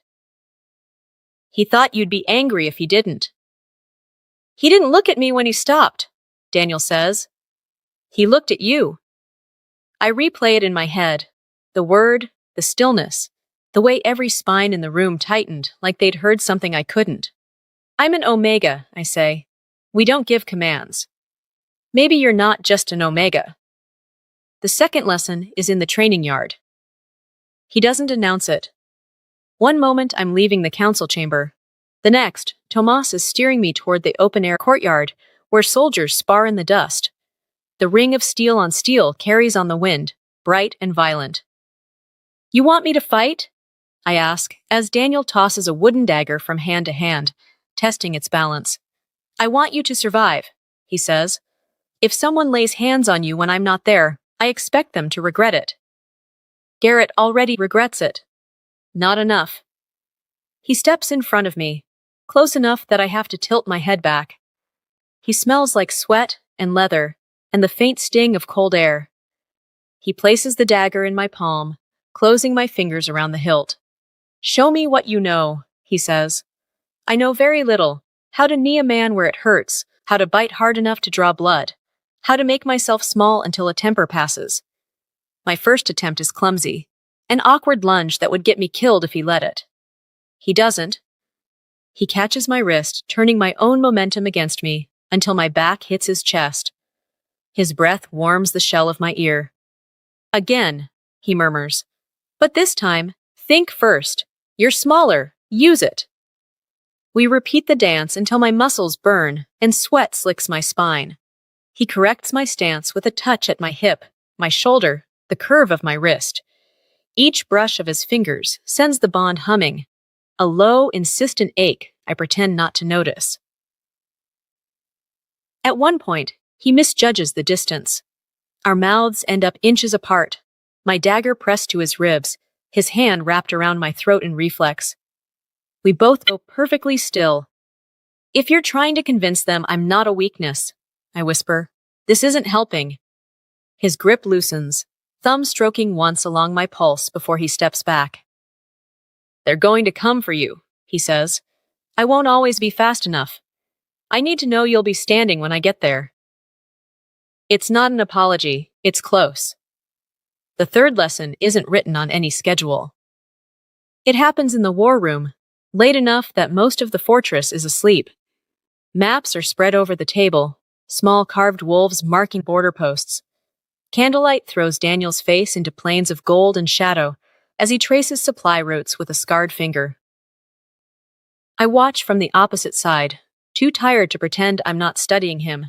He thought you'd be angry if he didn't. He didn't look at me when he stopped, Daniel says. He looked at you. I replay it in my head. The word, the stillness, the way every spine in the room tightened like they'd heard something I couldn't. I'm an Omega, I say. We don't give commands. Maybe you're not just an Omega. The second lesson is in the training yard. He doesn't announce it. One moment I'm leaving the council chamber. The next, Tomas is steering me toward the open-air courtyard where soldiers spar in the dust. The ring of steel on steel carries on the wind, bright and violent. You want me to fight? I ask, as Daniel tosses a wooden dagger from hand to hand, testing its balance. I want you to survive, he says. If someone lays hands on you when I'm not there, I expect them to regret it. Garrett already regrets it. Not enough. He steps in front of me, close enough that I have to tilt my head back. He smells like sweat and leather and the faint sting of cold air. He places the dagger in my palm, closing my fingers around the hilt. Show me what you know, he says. I know very little. How to knee a man where it hurts, how to bite hard enough to draw blood, how to make myself small until a temper passes. My first attempt is clumsy, an awkward lunge that would get me killed if he let it. He doesn't. He catches my wrist, turning my own momentum against me until my back hits his chest. His breath warms the shell of my ear. Again, he murmurs. But this time, think first. You're smaller. Use it. We repeat the dance until my muscles burn and sweat slicks my spine. He corrects my stance with a touch at my hip, my shoulder, the curve of my wrist. Each brush of his fingers sends the bond humming. A low, insistent ache I pretend not to notice. At one point, he misjudges the distance. Our mouths end up inches apart, my dagger pressed to his ribs, his hand wrapped around my throat in reflex. We both go perfectly still. If you're trying to convince them I'm not a weakness, I whisper, this isn't helping. His grip loosens, thumb stroking once along my pulse before he steps back. They're going to come for you, he says. I won't always be fast enough. I need to know you'll be standing when I get there. It's not an apology, it's close. The third lesson isn't written on any schedule. It happens in the war room, late enough that most of the fortress is asleep. Maps are spread over the table, small carved wolves marking border posts. Candlelight throws Daniel's face into planes of gold and shadow as he traces supply routes with a scarred finger. I watch from the opposite side, too tired to pretend I'm not studying him.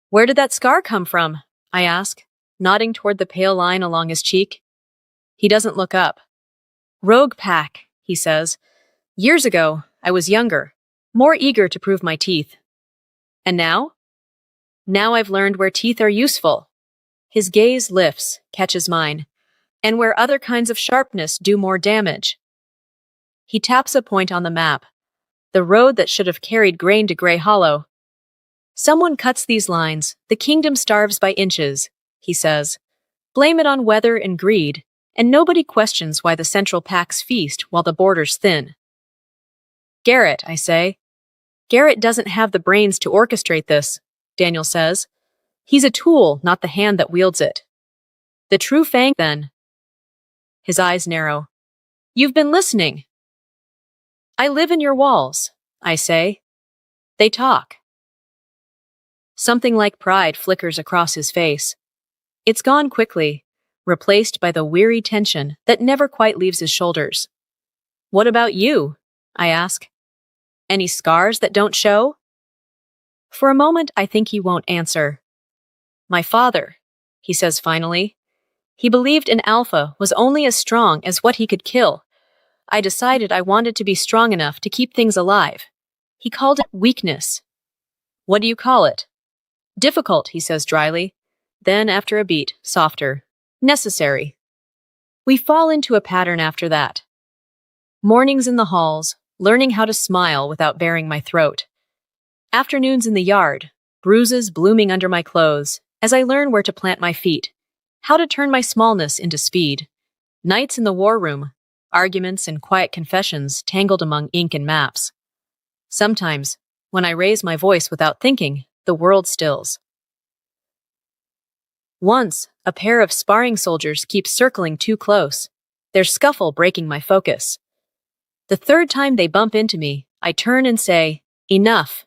"Where did that scar come from?" I ask, nodding toward the pale line along his cheek. He doesn't look up. "Rogue pack," he says. "Years ago, I was younger, more eager to prove my teeth. And now? Now I've learned where teeth are useful." His gaze lifts, catches mine, and where other kinds of sharpness do more damage. He taps a point on the map, the road that should have carried grain to Grey Hollow. "Someone cuts these lines, the kingdom starves by inches," he says. "Blame it on weather and greed, and nobody questions why the central packs feast while the borders thin." "Garrett," I say. "Garrett doesn't have the brains to orchestrate this," Daniel says. "He's a tool, not the hand that wields it." "The true Fang, then?" His eyes narrow. "You've been listening." "I live in your walls," I say. They talk. Something like pride flickers across his face. It's gone quickly, replaced by the weary tension that never quite leaves his shoulders. "What about you?" I ask. "Any scars that don't show?" For a moment, I think he won't answer. "My father," he says finally. "He believed an alpha was only as strong as what he could kill. I decided I wanted to be strong enough to keep things alive. He called it weakness." "What do you call it?" "Difficult," he says dryly. Then, after a beat, softer. "Necessary." We fall into a pattern after that. Mornings in the halls, learning how to smile without baring my throat. Afternoons in the yard, bruises blooming under my clothes, as I learn where to plant my feet, how to turn my smallness into speed. Nights in the war room, arguments and quiet confessions tangled among ink and maps. Sometimes, when I raise my voice without thinking, the world stills. Once, a pair of sparring soldiers keep circling too close, their scuffle breaking my focus. The third time they bump into me, I turn and say, "Enough."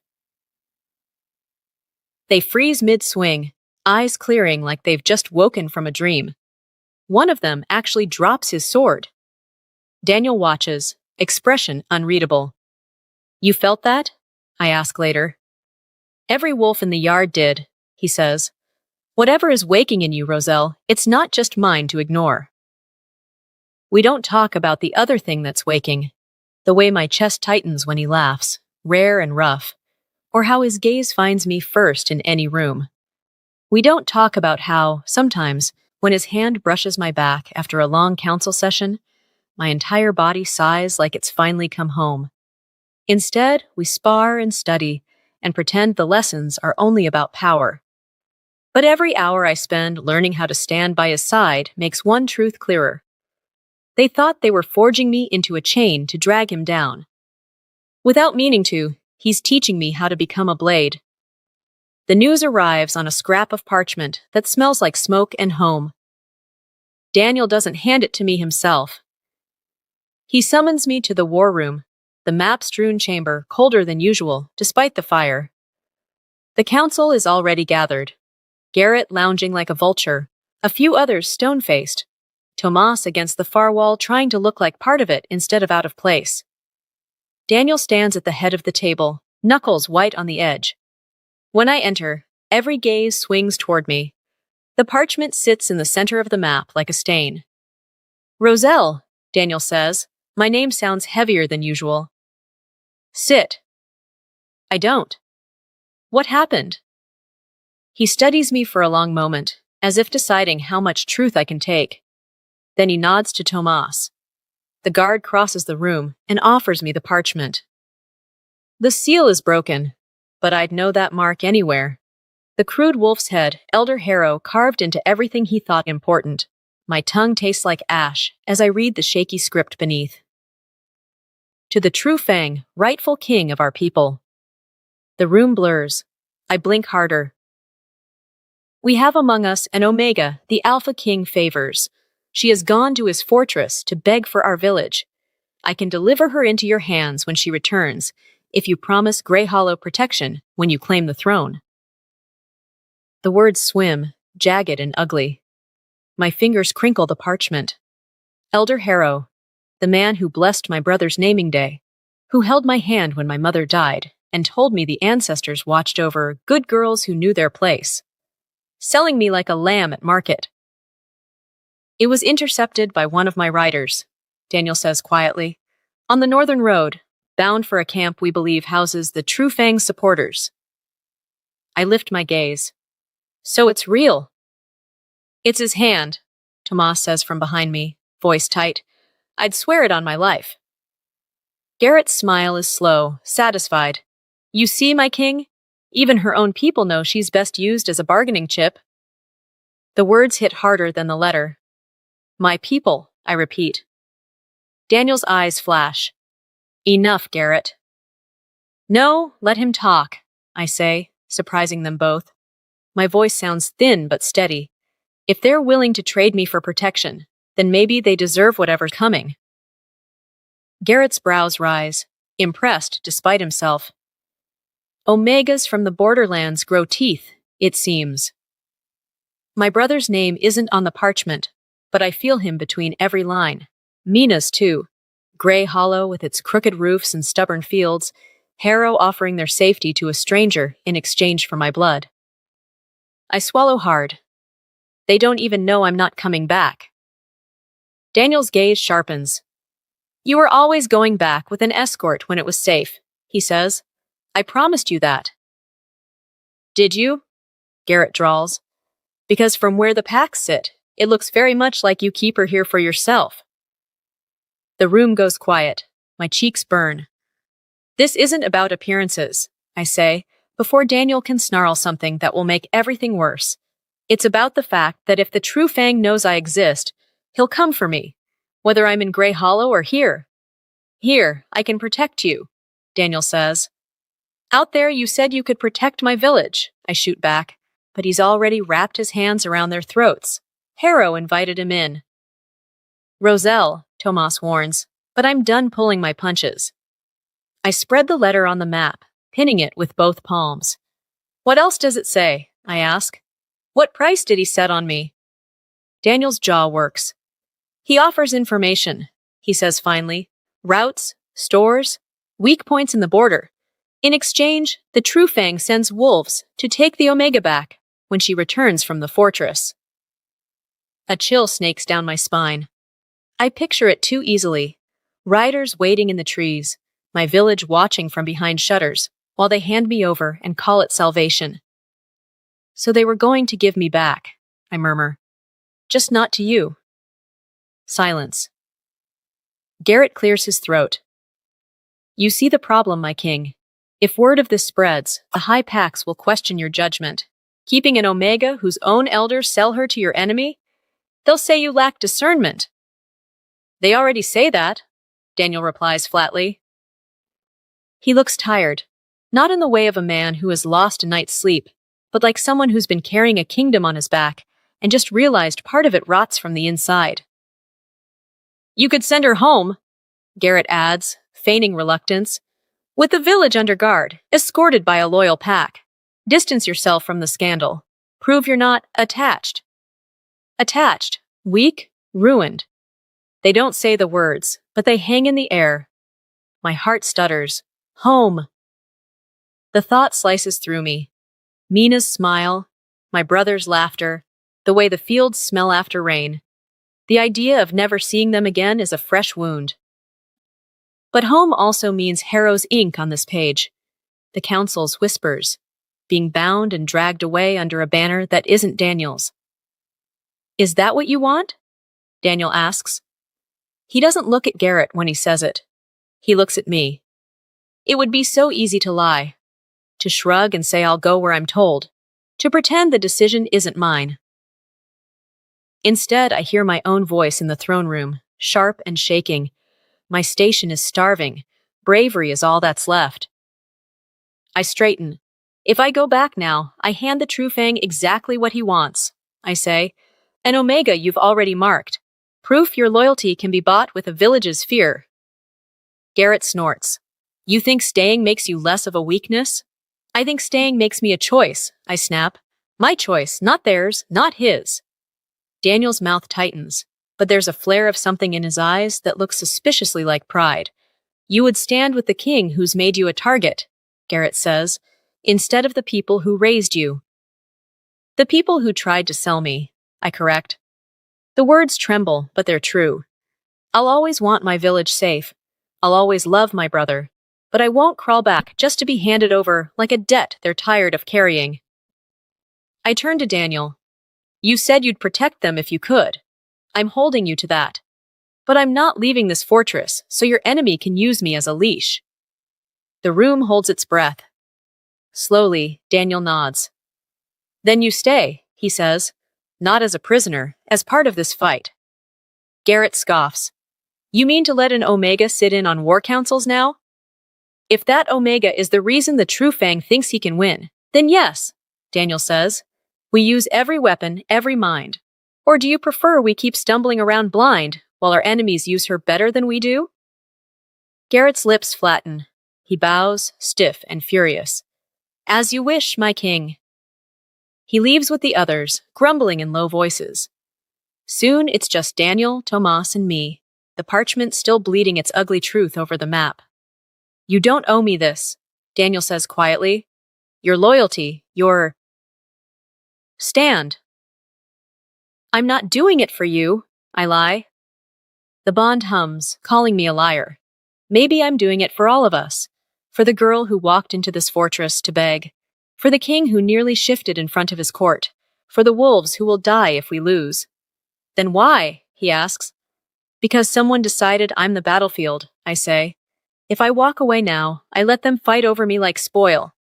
They freeze mid-swing, eyes clearing like they've just woken from a dream. One of them actually drops his sword. Daniel watches, expression unreadable. "You felt that?" I ask later. "Every wolf in the yard did," he says. "Whatever is waking in you, Roselle, it's not just mine to ignore." We don't talk about the other thing that's waking, the way my chest tightens when he laughs, rare and rough, or how his gaze finds me first in any room. We don't talk about how, sometimes, when his hand brushes my back after a long council session, my entire body sighs like it's finally come home. Instead, we spar and study and pretend the lessons are only about power. But every hour I spend learning how to stand by his side makes one truth clearer. They thought they were forging me into a chain to drag him down. Without meaning to, he's teaching me how to become a blade. The news arrives on a scrap of parchment that smells like smoke and home. Daniel doesn't hand it to me himself. He summons me to the war room, the map-strewn chamber colder than usual despite the fire. The council is already gathered. Garrett lounging like a vulture, a few others stone-faced, Tomas against the far wall trying to look like part of it instead of out of place. Daniel stands at the head of the table, knuckles white on the edge. When I enter, every gaze swings toward me. The parchment sits in the center of the map like a stain. "Roselle," Daniel says. My name sounds heavier than usual. "Sit." I don't. "What happened?" He studies me for a long moment, as if deciding how much truth I can take. Then he nods to Tomas. The guard crosses the room and offers me the parchment. The seal is broken, but I'd know that mark anywhere. The crude wolf's head, Elder Harrow, carved into everything he thought important. My tongue tastes like ash as I read the shaky script beneath. To the true Fang, rightful king of our people. The room blurs. I blink harder. We have among us an Omega the Alpha King favors. She has gone to his fortress to beg for our village. I can deliver her into your hands when she returns, if you promise Grey Hollow protection when you claim the throne. The words swim, jagged and ugly. My fingers crinkle the parchment. Elder Harrow, the man who blessed my brother's naming day, who held my hand when my mother died and told me the ancestors watched over good girls who knew their place, selling me like a lamb at market. It was intercepted by one of my riders, Daniel says quietly, on the northern road, bound for a camp we believe houses the True Fang supporters. I lift my gaze. So it's real. It's his hand, Tomas says from behind me, voice tight. I'd swear it on my life. Garrett's smile is slow, satisfied. You see, my king? Even her own people know she's best used as a bargaining chip. The words hit harder than the letter. My people, I repeat. Daniel's eyes flash. Enough, Garrett. No, let him talk, I say, surprising them both. My voice sounds thin but steady. If they're willing to trade me for protection, then maybe they deserve whatever's coming. Garrett's brows rise, impressed despite himself. Omegas from the borderlands grow teeth, it seems. My brother's name isn't on the parchment, but I feel him between every line. Mina's too. Grey Hollow with its crooked roofs and stubborn fields, Harrow offering their safety to a stranger in exchange for my blood. I swallow hard. They don't even know I'm not coming back. Daniel's gaze sharpens. You were always going back with an escort when it was safe, he says. I promised you that. Did you? Garrett drawls. Because from where the packs sit, it looks very much like you keep her here for yourself. The room goes quiet. My cheeks burn. This isn't about appearances, I say, before Daniel can snarl something that will make everything worse. It's about the fact that if the True Fang knows I exist, he'll come for me, whether I'm in Grey Hollow or here. Here, I can protect you, Daniel says. Out there you said you could protect my village, I shoot back, but he's already wrapped his hands around their throats. Harrow invited him in. Roselle, Tomas warns, but I'm done pulling my punches. I spread the letter on the map, pinning it with both palms. What else does it say? I ask. What price did he set on me? Daniel's jaw works. He offers information, he says finally. Routes, stores, weak points in the border. In exchange, the True Fang sends wolves to take the Omega back when she returns from the fortress. A chill snakes down my spine. I picture it too easily. Riders waiting in the trees, my village watching from behind shutters, while they hand me over and call it salvation. So they were going to give me back, I murmur. Just not to you. Silence. Garrett clears his throat. You see the problem, my king. If word of this spreads, the high packs will question your judgment. Keeping an Omega whose own elders sell her to your enemy? They'll say you lack discernment. They already say that, Daniel replies flatly. He looks tired, not in the way of a man who has lost a night's sleep, but like someone who's been carrying a kingdom on his back and just realized part of it rots from the inside. You could send her home, Garrett adds, feigning reluctance, with the village under guard, escorted by a loyal pack. Distance yourself from the scandal. Prove you're not attached. Attached, weak, ruined. They don't say the words, but they hang in the air. My heart stutters. Home. The thought slices through me. Mina's smile, my brother's laughter, the way the fields smell after rain. The idea of never seeing them again is a fresh wound. But home also means Harrow's ink on this page. The council's whispers, being bound and dragged away under a banner that isn't Daniel's. Is that what you want? Daniel asks. He doesn't look at Garrett when he says it. He looks at me. It would be so easy to lie, to shrug and say I'll go where I'm told, to pretend the decision isn't mine. Instead, I hear my own voice in the throne room, sharp and shaking. My station is starving. Bravery is all that's left. I straighten. If I go back now, I hand the True Fang exactly what he wants. I say, an Omega you've already marked. Proof your loyalty can be bought with a village's fear. Garrett snorts. You think staying makes you less of a weakness? I think staying makes me a choice, I snap. My choice, not theirs, not his. Daniel's mouth tightens, but there's a flare of something in his eyes that looks suspiciously like pride. You would stand with the king who's made you a target, Garrett says, instead of the people who raised you. The people who tried to sell me, I correct. The words tremble, but they're true. I'll always want my village safe. I'll always love my brother. But I won't crawl back just to be handed over like a debt they're tired of carrying. I turn to Daniel. You said you'd protect them if you could. I'm holding you to that. But I'm not leaving this fortress, so your enemy can use me as a leash. The room holds its breath. Slowly, Daniel nods. Then you stay, he says, not as a prisoner, as part of this fight. Garrett scoffs. You mean to let an Omega sit in on war councils now? If that Omega is the reason the True Fang thinks he can win, then yes, Daniel says. We use every weapon, every mind. Or do you prefer we keep stumbling around blind while our enemies use her better than we do? Garrett's lips flatten. He bows, stiff and furious. As you wish, my king. He leaves with the others, grumbling in low voices. Soon it's just Daniel, Tomas, and me, the parchment still bleeding its ugly truth over the map. You don't owe me this, Daniel says quietly. Your loyalty, your... Stand. I'm not doing it for you, I lie. The bond hums, calling me a liar. Maybe I'm doing it for all of us. For the girl who walked into this fortress to beg. For the king who nearly shifted in front of his court. For the wolves who will die if we lose. Then why? He asks. Because someone decided I'm the battlefield, I say. If I walk away now, I let them fight over me like spoil.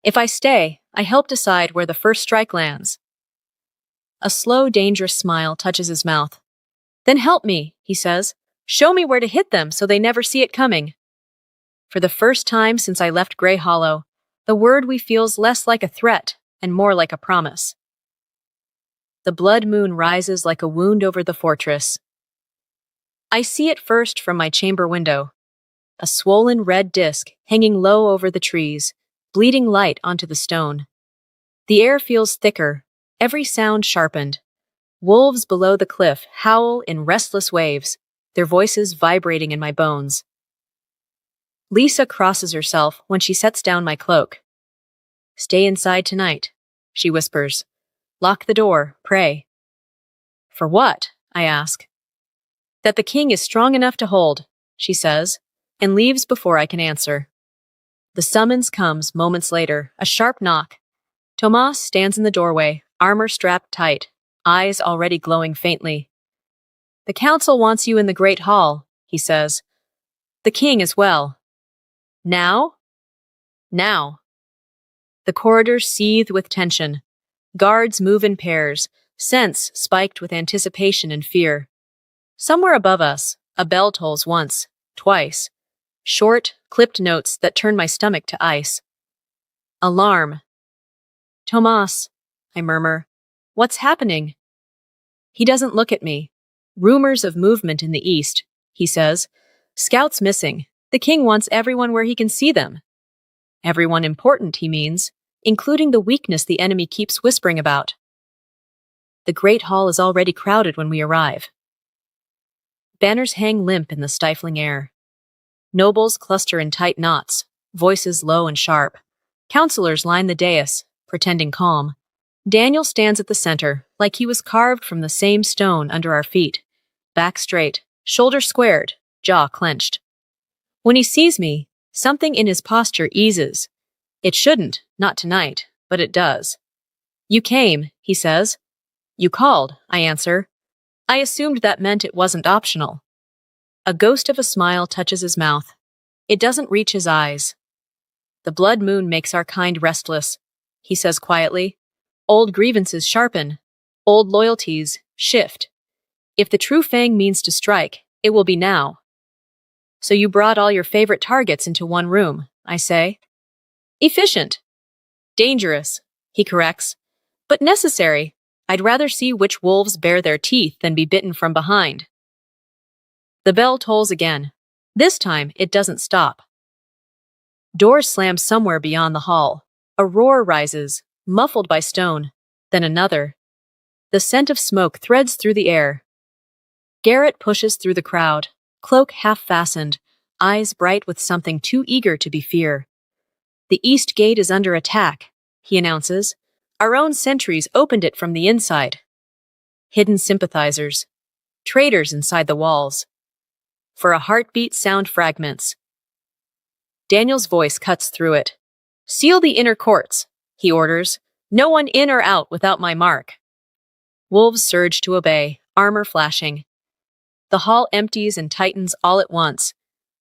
If I stay, I help decide where the first strike lands. A slow, dangerous smile touches his mouth. Then help me, he says. Show me where to hit them so they never see it coming. For the first time since I left Grey Hollow, the word we feels less like a threat and more like a promise. The blood moon rises like a wound over the fortress. I see it first from my chamber window. A swollen red disk hanging low over the trees, bleeding light onto the stone. The air feels thicker, every sound sharpened. Wolves below the cliff howl in restless waves, their voices vibrating in my bones. Lisa crosses herself when she sets down my cloak. Stay inside tonight, she whispers. Lock the door, pray. For what? I ask. That the king is strong enough to hold, she says, and leaves before I can answer. The summons comes moments later, a sharp knock. Tomas stands in the doorway, armor strapped tight, eyes already glowing faintly. The council wants you in the great hall, he says. The king as well. Now? Now. The corridors seethe with tension. Guards move in pairs, sense spiked with anticipation and fear. Somewhere above us, a bell tolls once, twice. Short, clipped notes that turn my stomach to ice. Alarm. Tomas, I murmur. What's happening? He doesn't look at me. Rumors of movement in the east, he says. Scouts missing. The king wants everyone where he can see them. Everyone important, he means, including the weakness the enemy keeps whispering about. The great hall is already crowded when we arrive. Banners hang limp in the stifling air. Nobles cluster in tight knots, voices low and sharp. Counselors line the dais, pretending calm. Daniel stands at the center, like he was carved from the same stone under our feet. Back straight, shoulders squared, jaw clenched. When he sees me, something in his posture eases. It shouldn't, not tonight, but it does. You came, he says. You called, I answer. I assumed that meant it wasn't optional. A ghost of a smile touches his mouth. It doesn't reach his eyes. The blood moon makes our kind restless, he says quietly. Old grievances sharpen. Old loyalties shift. If the True Fang means to strike, it will be now. So you brought all your favorite targets into one room, I say. Efficient. Dangerous, he corrects. But necessary. I'd rather see which wolves bare their teeth than be bitten from behind. The bell tolls again. This time, it doesn't stop. Doors slam somewhere beyond the hall. A roar rises, muffled by stone. Then another. The scent of smoke threads through the air. Garrett pushes through the crowd, cloak half-fastened, eyes bright with something too eager to be fear. "The east gate is under attack," he announces. "Our own sentries opened it from the inside." Hidden sympathizers. Traitors inside the walls. For a heartbeat, sound fragments. Daniel's voice cuts through it. "Seal the inner courts," he orders. "No one in or out without my mark." Wolves surge to obey, armor flashing. The hall empties and tightens all at once,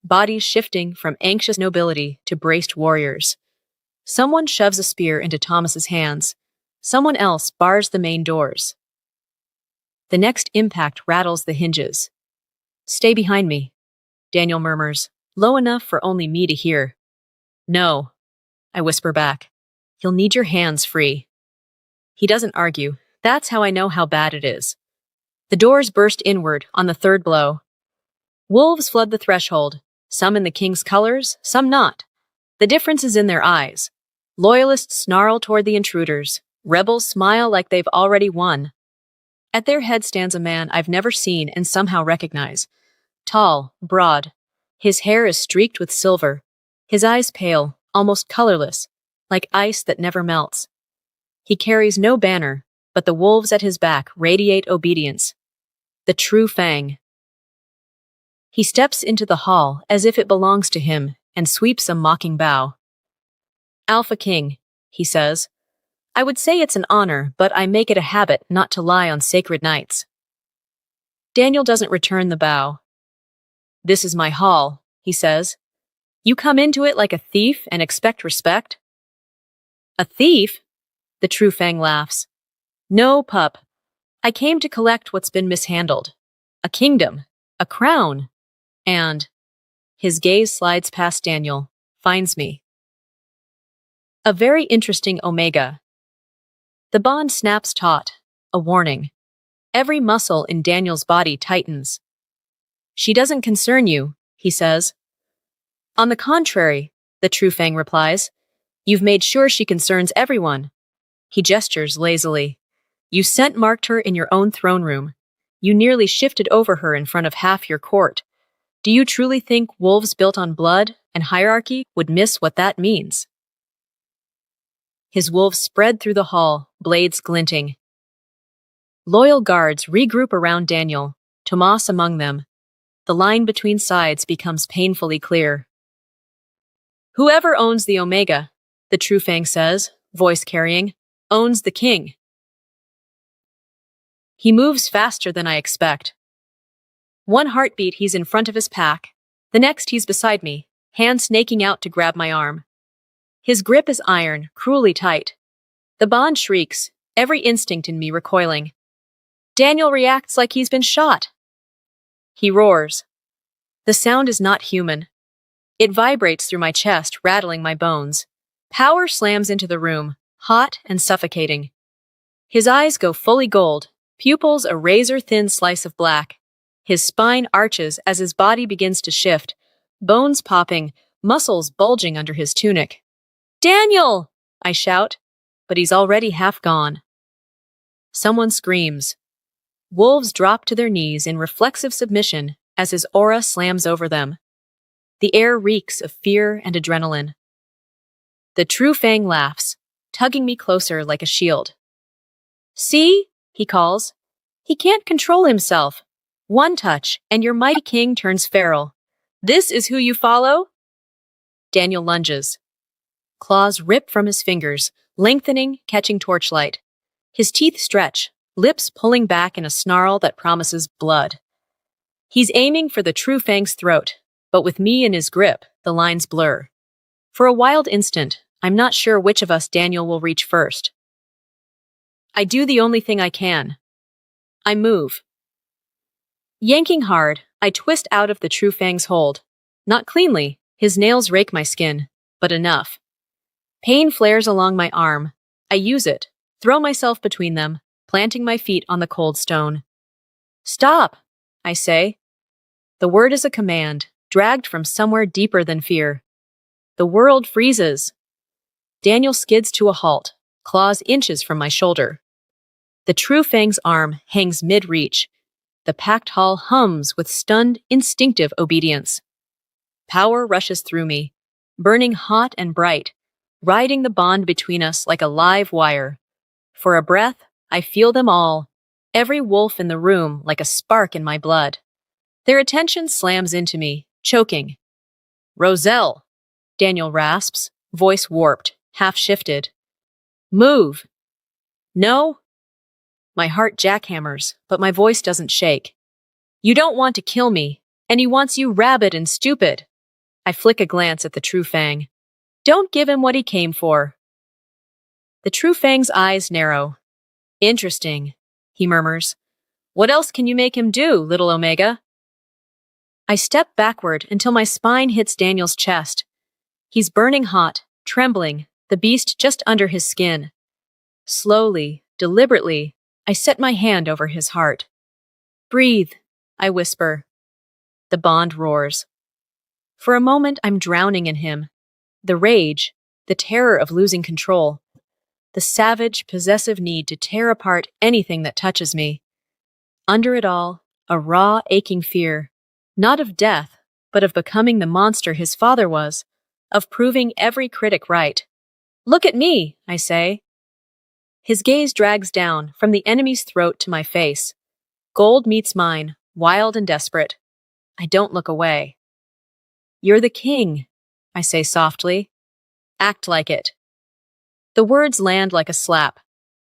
bodies shifting from anxious nobility to braced warriors. Someone shoves a spear into Thomas's hands. Someone else bars the main doors. The next impact rattles the hinges. "Stay behind me," Daniel murmurs, low enough for only me to hear. "No," I whisper back. "You'll need your hands free." He doesn't argue. That's how I know how bad it is. The doors burst inward on the third blow. Wolves flood the threshold, some in the king's colors, some not. The difference is in their eyes. Loyalists snarl toward the intruders. Rebels smile like they've already won. At their head stands a man I've never seen and somehow recognize. Tall, broad. His hair is streaked with silver. His eyes pale, almost colorless, like ice that never melts. He carries no banner, but the wolves at his back radiate obedience. The true Fang. He steps into the hall as if it belongs to him and sweeps a mocking bow. "Alpha King," he says. "I would say it's an honor, but I make it a habit not to lie on sacred nights." Daniel doesn't return the bow. "This is my hall," he says. "You come into it like a thief and expect respect?" "A thief?" The true Fang laughs. "No, pup. I came to collect what's been mishandled. A kingdom, a crown, and..." His gaze slides past Daniel, finds me. A very interesting omega. The bond snaps taut, a warning. Every muscle in Daniel's body tightens. "She doesn't concern you," he says. "On the contrary," the true Fang replies. "You've made sure she concerns everyone." He gestures lazily. "You scent-marked her in your own throne room. You nearly shifted over her in front of half your court. Do you truly think wolves built on blood and hierarchy would miss what that means?" His wolves spread through the hall, blades glinting. Loyal guards regroup around Daniel, Tomas among them. The line between sides becomes painfully clear. "Whoever owns the Omega," the true Fang says, voice carrying, "owns the king." He moves faster than I expect. One heartbeat he's in front of his pack, the next he's beside me, hand snaking out to grab my arm. His grip is iron, cruelly tight. The bond shrieks, every instinct in me recoiling. Daniel reacts like he's been shot. He roars. The sound is not human. It vibrates through my chest, rattling my bones. Power slams into the room, hot and suffocating. His eyes go fully gold, pupils a razor-thin slice of black. His spine arches as his body begins to shift, bones popping, muscles bulging under his tunic. "Daniel!" I shout, but he's already half gone. Someone screams. Wolves drop to their knees in reflexive submission as his aura slams over them. The air reeks of fear and adrenaline. The true Fang laughs, tugging me closer like a shield. "See?" he calls. "He can't control himself. One touch, and your mighty king turns feral. This is who you follow?" Daniel lunges. Claws rip from his fingers, lengthening, catching torchlight. His teeth stretch, lips pulling back in a snarl that promises blood. He's aiming for the true Fang's throat, but with me in his grip, the lines blur. For a wild instant, I'm not sure which of us Daniel will reach first. I do the only thing I can. I move. Yanking hard, I twist out of the true Fang's hold. Not cleanly, his nails rake my skin, but enough. Pain flares along my arm. I use it, throw myself between them, planting my feet on the cold stone. "Stop," I say. The word is a command, dragged from somewhere deeper than fear. The world freezes. Daniel skids to a halt, claws inches from my shoulder. The True Fang's arm hangs mid-reach. The packed hall hums with stunned, instinctive obedience. Power rushes through me, burning hot and bright, riding the bond between us like a live wire. For a breath, I feel them all, every wolf in the room like a spark in my blood. Their attention slams into me, choking. "Roselle," Daniel rasps, voice warped, half-shifted. "Move." "No." My heart jackhammers, but my voice doesn't shake. "You don't want to kill me, and he wants you rabid and stupid." I flick a glance at the True Fang. "Don't give him what he came for." The True Fang's eyes narrow. "Interesting," he murmurs. "What else can you make him do, little Omega?" I step backward until my spine hits Daniel's chest. He's burning hot, trembling, the beast just under his skin. Slowly, deliberately, I set my hand over his heart. "Breathe," I whisper. The bond roars. For a moment, I'm drowning in him. The rage, the terror of losing control, the savage, possessive need to tear apart anything that touches me. Under it all, a raw, aching fear, not of death, but of becoming the monster his father was, of proving every critic right. "Look at me," I say. His gaze drags down from the enemy's throat to my face. Gold meets mine, wild and desperate. I don't look away. "You're the king," I say softly. "Act like it." The words land like a slap.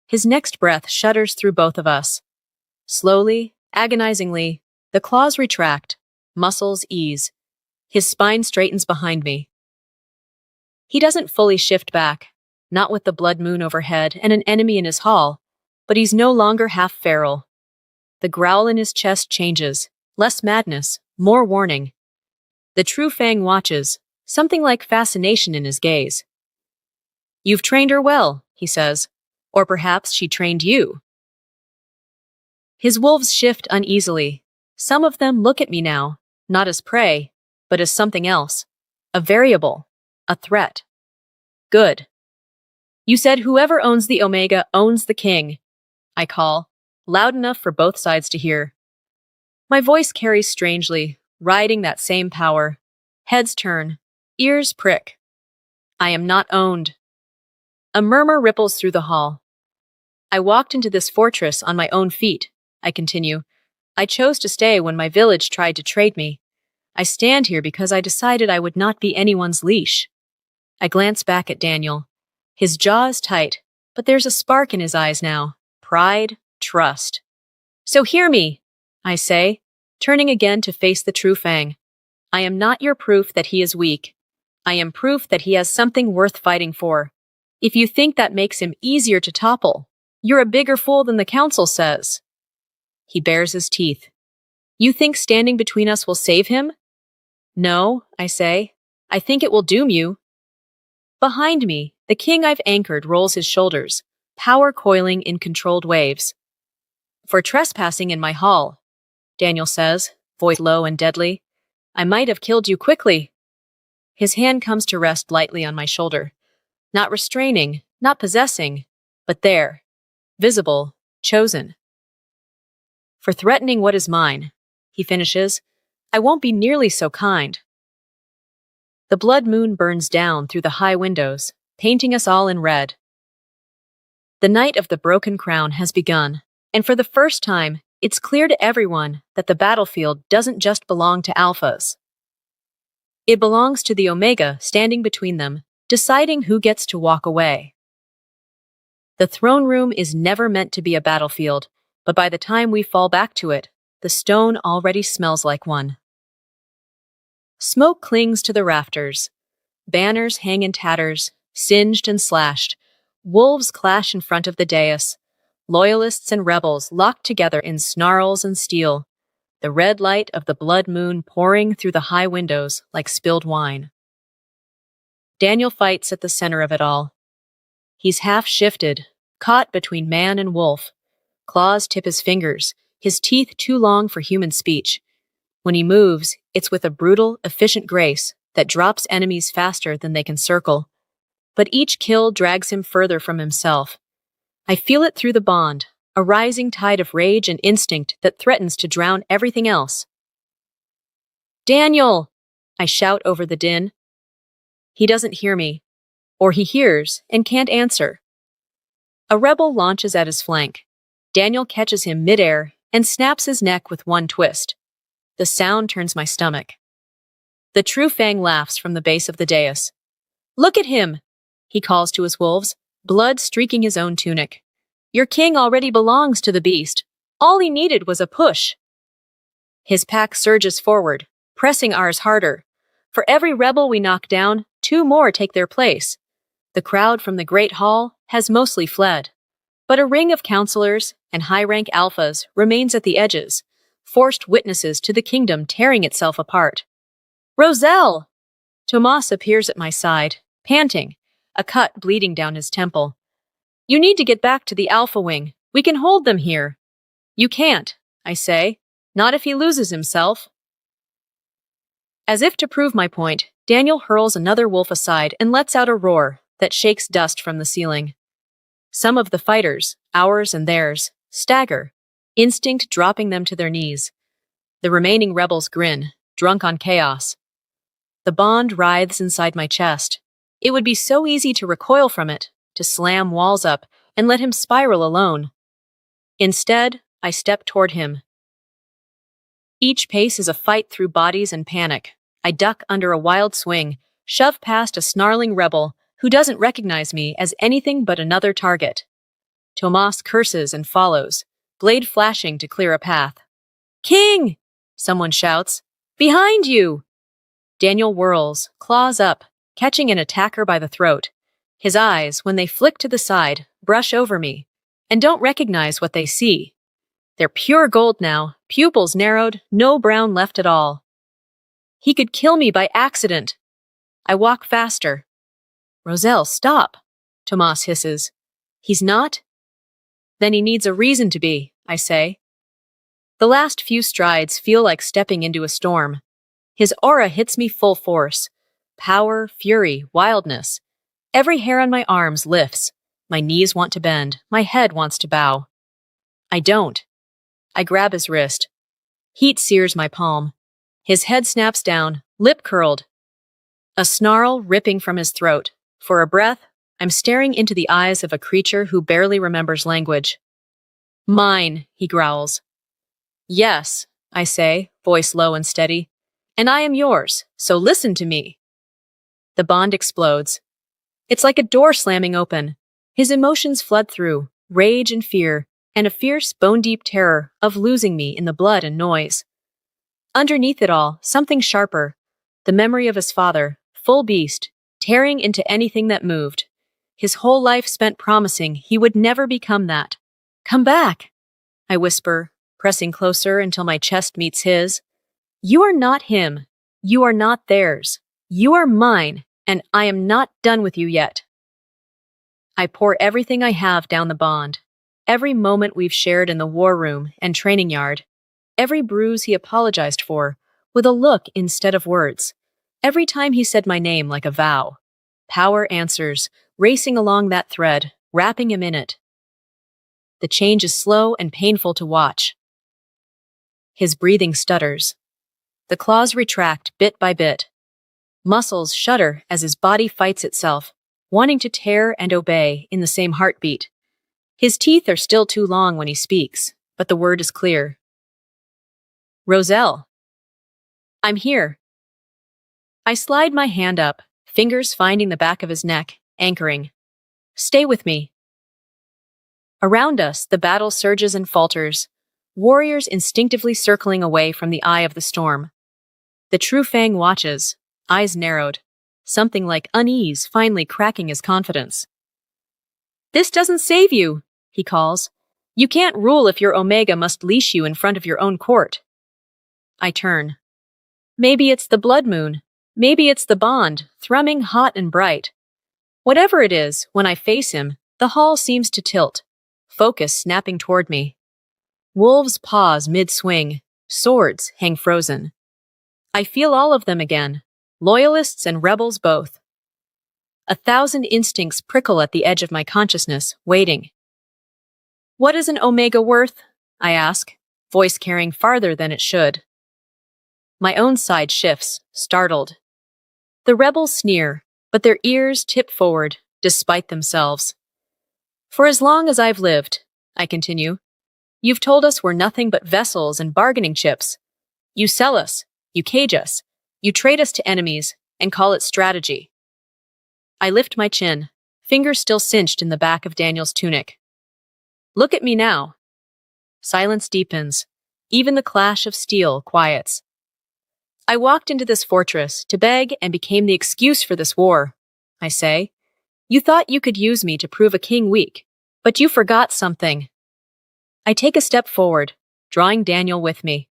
His next breath shudders through both of us. Slowly, agonizingly, the claws retract, muscles ease. His spine straightens behind me. He doesn't fully shift back, not with the blood moon overhead and an enemy in his hall, but he's no longer half feral. The growl in his chest changes, less madness, more warning. The True Fang watches, something like fascination in his gaze. "You've trained her well," he says. "Or perhaps she trained you." His wolves shift uneasily. Some of them look at me now, not as prey, but as something else. A variable. A threat. "Good. You said whoever owns the Omega owns the king," I call, loud enough for both sides to hear. My voice carries strangely, riding that same power. Heads turn, ears prick. "I am not owned." A murmur ripples through the hall. "I walked into this fortress on my own feet," I continue. "I chose to stay when my village tried to trade me. I stand here because I decided I would not be anyone's leash." I glance back at Daniel. His jaw is tight, but there's a spark in his eyes now. Pride, trust. "So hear me," I say, turning again to face the True Fang. "I am not your proof that he is weak. I am proof that he has something worth fighting for. If you think that makes him easier to topple, you're a bigger fool than the council says." He bares his teeth. "You think standing between us will save him?" "No," I say. "I think it will doom you." Behind me, the king I've anchored rolls his shoulders, power coiling in controlled waves. "For trespassing in my hall," Daniel says, voice low and deadly, "I might have killed you quickly." His hand comes to rest lightly on my shoulder. Not restraining, not possessing, but there, visible, chosen. "For threatening what is mine," he finishes, "I won't be nearly so kind." The blood moon burns down through the high windows, painting us all in red. The night of the broken crown has begun, and for the first time, it's clear to everyone that the battlefield doesn't just belong to alphas. It belongs to the Omega standing between them, deciding who gets to walk away. The throne room is never meant to be a battlefield, but by the time we fall back to it, the stone already smells like one. Smoke clings to the rafters. Banners hang in tatters, singed and slashed. Wolves clash in front of the dais. Loyalists and rebels locked together in snarls and steel. The red light of the blood moon pouring through the high windows like spilled wine. Daniel fights at the center of it all. He's half-shifted, caught between man and wolf. Claws tip his fingers, his teeth too long for human speech. When he moves, it's with a brutal, efficient grace, that drops enemies faster than they can circle. But each kill drags him further from himself. I feel it through the bond, a rising tide of rage and instinct that threatens to drown everything else. "Daniel!" I shout over the din. He doesn't hear me, or he hears and can't answer. A rebel launches at his flank. Daniel catches him midair and snaps his neck with one twist. The sound turns my stomach. The true Fang laughs from the base of the dais. "Look at him!" he calls to his wolves, blood streaking his own tunic. "Your king already belongs to the beast. All he needed was a push." His pack surges forward, pressing ours harder. For every rebel we knock down, 2 more take their place. The crowd from the Great Hall has mostly fled, but a ring of counselors and high-rank alphas remains at the edges, forced witnesses to the kingdom tearing itself apart. "Roselle!" Tomas appears at my side, panting, a cut bleeding down his temple. "You need to get back to the Alpha Wing. We can hold them here." "You can't," I say. "Not if he loses himself." As if to prove my point, Daniel hurls another wolf aside and lets out a roar that shakes dust from the ceiling. Some of the fighters, ours and theirs, stagger, instinct dropping them to their knees. The remaining rebels grin, drunk on chaos. The bond writhes inside my chest. It would be so easy to recoil from it, to slam walls up and let him spiral alone. Instead, I step toward him. Each pace is a fight through bodies and panic. I duck under a wild swing, shove past a snarling rebel who doesn't recognize me as anything but another target. Tomas curses and follows, blade flashing to clear a path. "King!" someone shouts. "Behind you!" Daniel whirls, claws up, catching an attacker by the throat. His eyes, when they flick to the side, brush over me, and don't recognize what they see. They're pure gold now, pupils narrowed, no brown left at all. He could kill me by accident. I walk faster. "Roselle, stop!" Tomas hisses. "He's not?" "Then he needs a reason to be," I say. The last few strides feel like stepping into a storm. His aura hits me full force. Power, fury, wildness. Every hair on my arms lifts. My knees want to bend. My head wants to bow. I don't. I grab his wrist. Heat sears my palm. His head snaps down, lip curled. A snarl ripping from his throat. For a breath, I'm staring into the eyes of a creature who barely remembers language. "Mine," he growls. "Yes," I say, voice low and steady. "And I am yours, so listen to me." The bond explodes. It's like a door slamming open. His emotions flood through, rage and fear, and a fierce, bone-deep terror of losing me in the blood and noise. Underneath it all, something sharper. The memory of his father, full beast, tearing into anything that moved. His whole life spent promising he would never become that. "Come back," I whisper, pressing closer until my chest meets his. "You are not him. You are not theirs. You are mine, and I am not done with you yet." I pour everything I have down the bond. Every moment we've shared in the war room and training yard. Every bruise he apologized for, with a look instead of words. Every time he said my name like a vow. Power answers, racing along that thread, wrapping him in it. The change is slow and painful to watch. His breathing stutters. The claws retract bit by bit. Muscles shudder as his body fights itself, wanting to tear and obey in the same heartbeat. His teeth are still too long when he speaks, but the word is clear. "Roselle." "I'm here." I slide my hand up, fingers finding the back of his neck, anchoring. "Stay with me." Around us, the battle surges and falters, warriors instinctively circling away from the eye of the storm. The true Fang watches, eyes narrowed, something like unease finally cracking his confidence. "This doesn't save you," he calls. "You can't rule if your Omega must leash you in front of your own court." I turn. Maybe it's the blood moon. Maybe it's the bond, thrumming hot and bright. Whatever it is, when I face him, the hall seems to tilt, focus snapping toward me. Wolves pause mid-swing, swords hang frozen. I feel all of them again, Loyalists and rebels both. 1,000 instincts prickle at the edge of my consciousness, waiting. What is an omega worth? I ask, voice carrying farther than it should. My own side shifts, startled. The rebels sneer, but their ears tip forward, despite themselves. For as long as I've lived, I continue, you've told us we're nothing but vessels and bargaining chips. You sell us, you cage us, you trade us to enemies, and call it strategy. I lift my chin, fingers still cinched in the back of Daniel's tunic. Look at me now. Silence deepens. Even the clash of steel quiets. I walked into this fortress to beg and became the excuse for this war, I say. You thought you could use me to prove a king weak, but you forgot something. I take a step forward, drawing Daniel with me.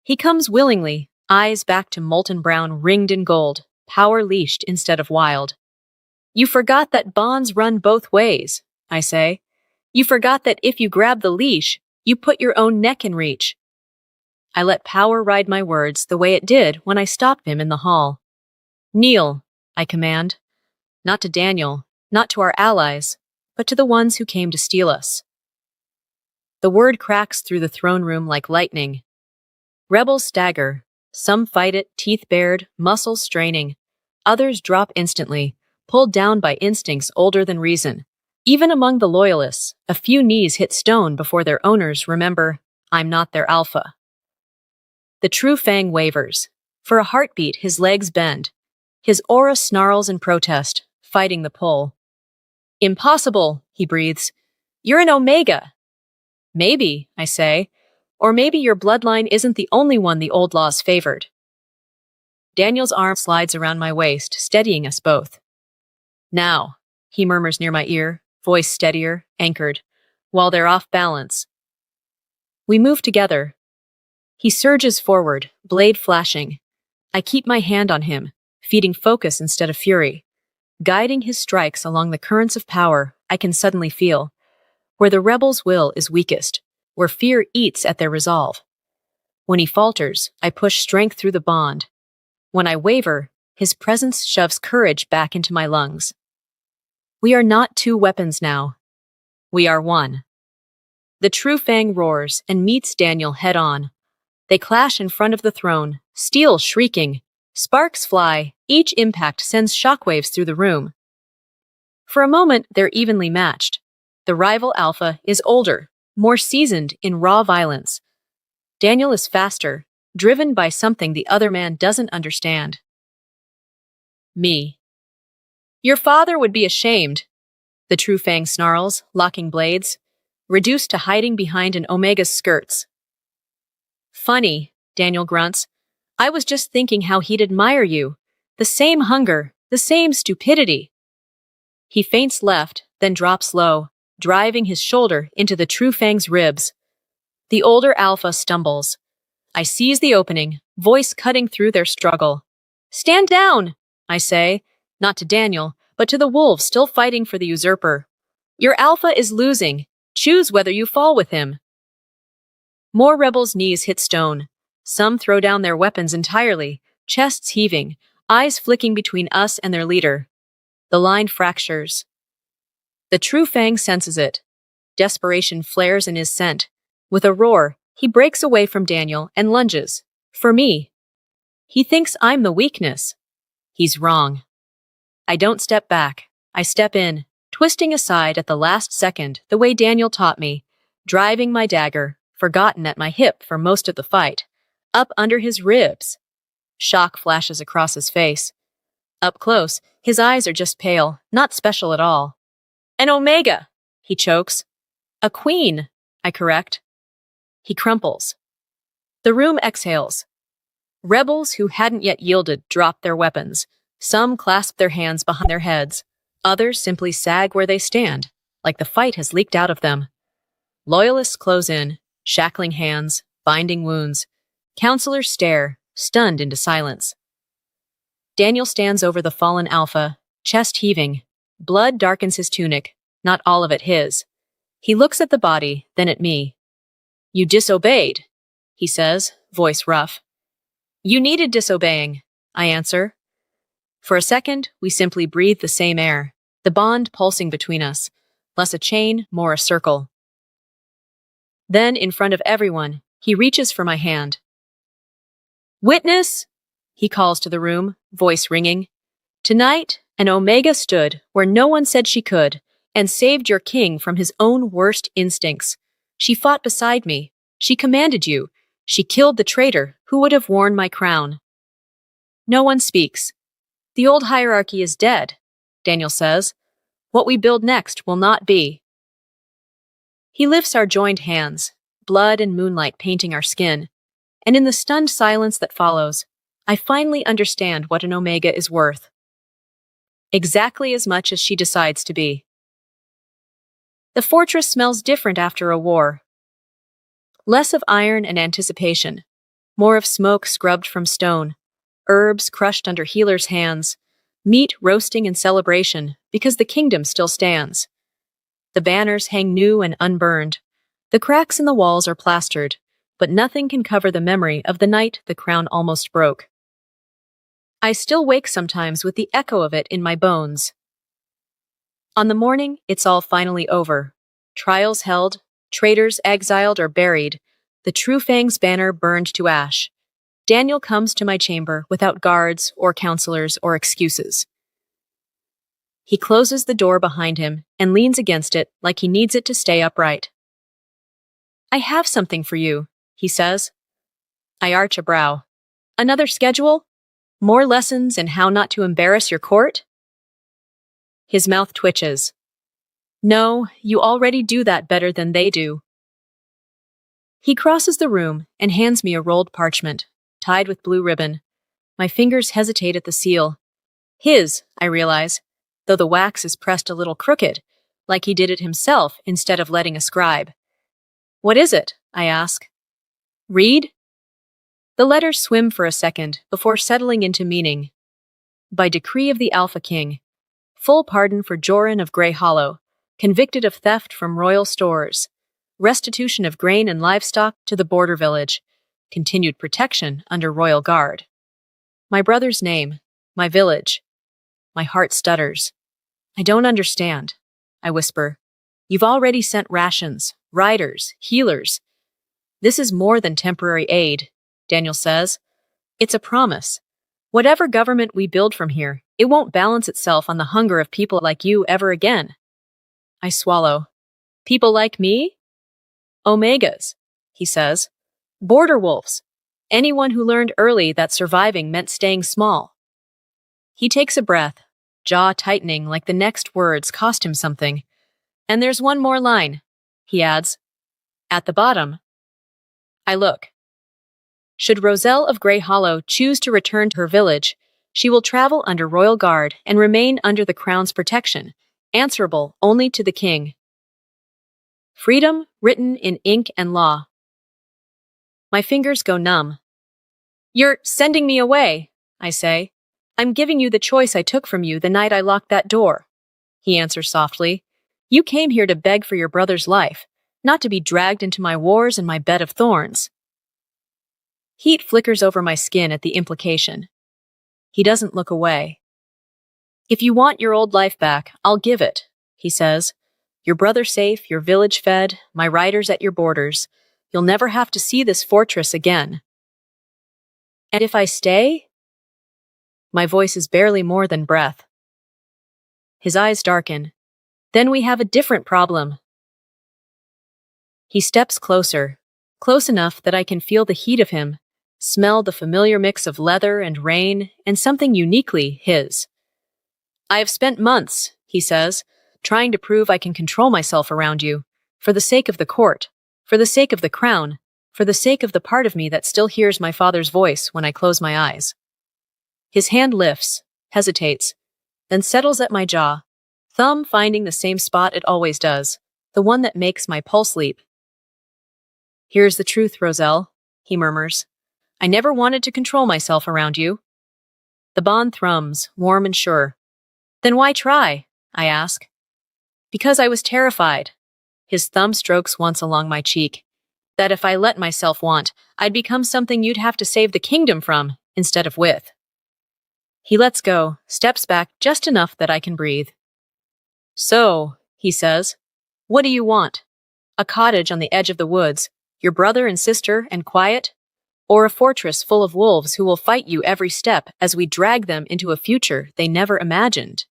He comes willingly, eyes back to molten brown ringed in gold, power leashed instead of wild. You forgot that bonds run both ways, I say. You forgot that if you grab the leash, you put your own neck in reach. I let power ride my words the way it did when I stopped him in the hall. Kneel, I command. Not to Daniel, not to our allies, but to the ones who came to steal us. The word cracks through the throne room like lightning. Rebels stagger. Some fight it, teeth bared, muscles straining. Others drop instantly, pulled down by instincts older than reason. Even among the loyalists, a few knees hit stone before their owners remember, I'm not their alpha. The true Fang wavers. For a heartbeat, his legs bend. His aura snarls in protest, fighting the pull. Impossible, he breathes. You're an Omega. Maybe, I say. Or maybe your bloodline isn't the only one the old laws favored. Daniel's arm slides around my waist, steadying us both. Now, he murmurs near my ear, voice steadier, anchored, while they're off balance. We move together. He surges forward, blade flashing. I keep my hand on him, feeding focus instead of fury, guiding his strikes along the currents of power I can suddenly feel, where the rebel's will is weakest, where fear eats at their resolve. When he falters, I push strength through the bond. When I waver, his presence shoves courage back into my lungs. We are not two weapons now. We are one. The true Fang roars and meets Daniel head-on. They clash in front of the throne, steel shrieking. Sparks fly, each impact sends shockwaves through the room. For a moment, they're evenly matched. The rival alpha is older, more seasoned in raw violence. Daniel is faster, driven by something the other man doesn't understand. Me. Your father would be ashamed, the true Fang snarls, locking blades, reduced to hiding behind an Omega's skirts. Funny, Daniel grunts. I was just thinking how he'd admire you. The same hunger, the same stupidity. He feints left, then drops low, driving his shoulder into the true Fang's ribs. The older alpha stumbles. I seize the opening, voice cutting through their struggle. Stand down, I say, not to Daniel, but to the wolves still fighting for the usurper. Your alpha is losing. Choose whether you fall with him. More rebels' knees hit stone. Some throw down their weapons entirely, chests heaving, eyes flicking between us and their leader. The line fractures. The true Fang senses it. Desperation flares in his scent. With a roar, he breaks away from Daniel and lunges. For me. He thinks I'm the weakness. He's wrong. I don't step back. I step in, twisting aside at the last second the way Daniel taught me, driving my dagger, forgotten at my hip for most of the fight, up under his ribs. Shock flashes across his face. Up close, his eyes are just pale, not special at all. An Omega, he chokes. A queen, I correct. He crumples. The room exhales. Rebels who hadn't yet yielded drop their weapons. Some clasp their hands behind their heads. Others simply sag where they stand, like the fight has leaked out of them. Loyalists close in, shackling hands, binding wounds. Counselors stare, stunned into silence. Daniel stands over the fallen alpha, chest heaving. Blood darkens his tunic, not all of it his. He looks at the body, then at me. You disobeyed, he says, voice rough. You needed disobeying, I answer. For a second, we simply breathed the same air, the bond pulsing between us, less a chain, more a circle. Then, in front of everyone, he reaches for my hand. "Witness!" he calls to the room, voice ringing. "Tonight, an Omega stood where no one said she could, and saved your king from his own worst instincts. She fought beside me. She commanded you. She killed the traitor who would have worn my crown." No one speaks. "The old hierarchy is dead," Daniel says. "What we build next will not be." He lifts our joined hands, blood and moonlight painting our skin, and in the stunned silence that follows, I finally understand what an Omega is worth. Exactly as much as she decides to be. The fortress smells different after a war. Less of iron and anticipation, more of smoke scrubbed from stone, herbs crushed under healers' hands, meat roasting in celebration because the kingdom still stands. The banners hang new and unburned. The cracks in the walls are plastered, but nothing can cover the memory of the night the crown almost broke. I still wake sometimes with the echo of it in my bones. On the morning, it's all finally over. Trials held, traitors exiled or buried, the True Fang's banner burned to ash. Daniel comes to my chamber without guards or counselors or excuses. He closes the door behind him and leans against it like he needs it to stay upright. "I have something for you," he says. I arch a brow. "Another schedule? More lessons in how not to embarrass your court?" His mouth twitches. "No, you already do that better than they do." He crosses the room and hands me a rolled parchment, tied with blue ribbon. My fingers hesitate at the seal. His, I realize, though the wax is pressed a little crooked, like he did it himself instead of letting a scribe. "What is it?" I ask. "Read?" The letters swim for a second before settling into meaning. By decree of the Alpha King, full pardon for Joran of Grey Hollow, convicted of theft from royal stores, restitution of grain and livestock to the border village, continued protection under royal guard. My brother's name, my village. My heart stutters. "I don't understand," I whisper. "You've already sent rations, riders, healers. This is more than temporary aid," Daniel says. "It's a promise. Whatever government we build from here, it won't balance itself on the hunger of people like you ever again." I swallow. "People like me?" "Omegas," he says. "Border wolves. Anyone who learned early that surviving meant staying small." He takes a breath, jaw tightening like the next words cost him something. "And there's one more line," he adds. "At the bottom." I look. Should Roselle of Grey Hollow choose to return to her village, she will travel under royal guard and remain under the crown's protection, answerable only to the king. Freedom written in ink and law. My fingers go numb. "You're sending me away," I say. "I'm giving you the choice I took from you the night I locked that door." He answers softly. "You came here to beg for your brother's life, not to be dragged into my wars and my bed of thorns." Heat flickers over my skin at the implication. He doesn't look away. "If you want your old life back, I'll give it," he says. "Your brother safe, your village fed, my riders at your borders. You'll never have to see this fortress again." "And if I stay?" My voice is barely more than breath. His eyes darken. "Then we have a different problem." He steps closer, close enough that I can feel the heat of him, smell the familiar mix of leather and rain, and something uniquely his. "I have spent months," he says, "trying to prove I can control myself around you, for the sake of the court, for the sake of the crown, for the sake of the part of me that still hears my father's voice when I close my eyes." His hand lifts, hesitates, then settles at my jaw, thumb finding the same spot it always does, the one that makes my pulse leap. "Here's the truth, Roselle," he murmurs. "I never wanted to control myself around you." The bond thrums, warm and sure. "Then why try?" I ask. "Because I was terrified." His thumb strokes once along my cheek. "That if I let myself want, I'd become something you'd have to save the kingdom from, instead of with." He lets go, steps back just enough that I can breathe. So, he says, what do you want? A cottage on the edge of the woods, your brother and sister and quiet? Or a fortress full of wolves who will fight you every step as we drag them into a future they never imagined?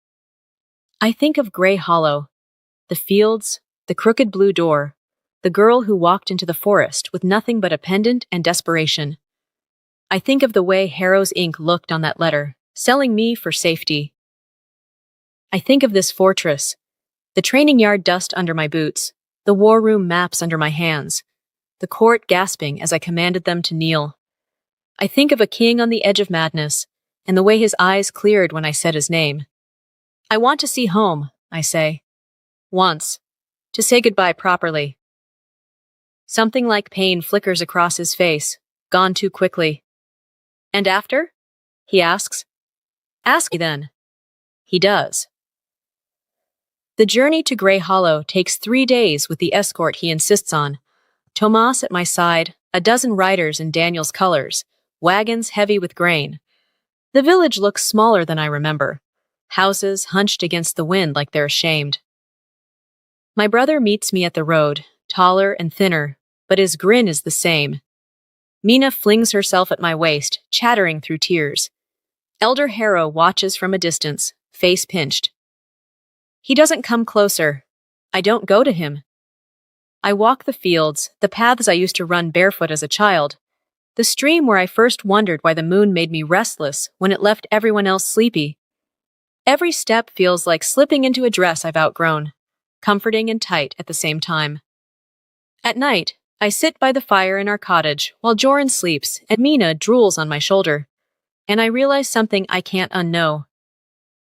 I think of Grey Hollow, the fields, the crooked blue door, the girl who walked into the forest with nothing but a pendant and desperation. I think of the way Harrow's ink looked on that letter, selling me for safety. I think of this fortress, the training yard dust under my boots, the war room maps under my hands, the court gasping as I commanded them to kneel. I think of a king on the edge of madness, and the way his eyes cleared when I said his name. I want to see home, I say. Once. To say goodbye properly. Something like pain flickers across his face, gone too quickly. And after? He asks. Ask me then. He does. The journey to Grey Hollow takes 3 days with the escort he insists on. Tomas at my side, a dozen riders in Daniel's colors, wagons heavy with grain. The village looks smaller than I remember, houses hunched against the wind like they're ashamed. My brother meets me at the road, taller and thinner, but his grin is the same. Mina flings herself at my waist, chattering through tears. Elder Harrow watches from a distance, face pinched. He doesn't come closer. I don't go to him. I walk the fields, the paths I used to run barefoot as a child, the stream where I first wondered why the moon made me restless when it left everyone else sleepy. Every step feels like slipping into a dress I've outgrown, comforting and tight at the same time. At night, I sit by the fire in our cottage while Joran sleeps and Mina drools on my shoulder, and I realize something I can't unknow.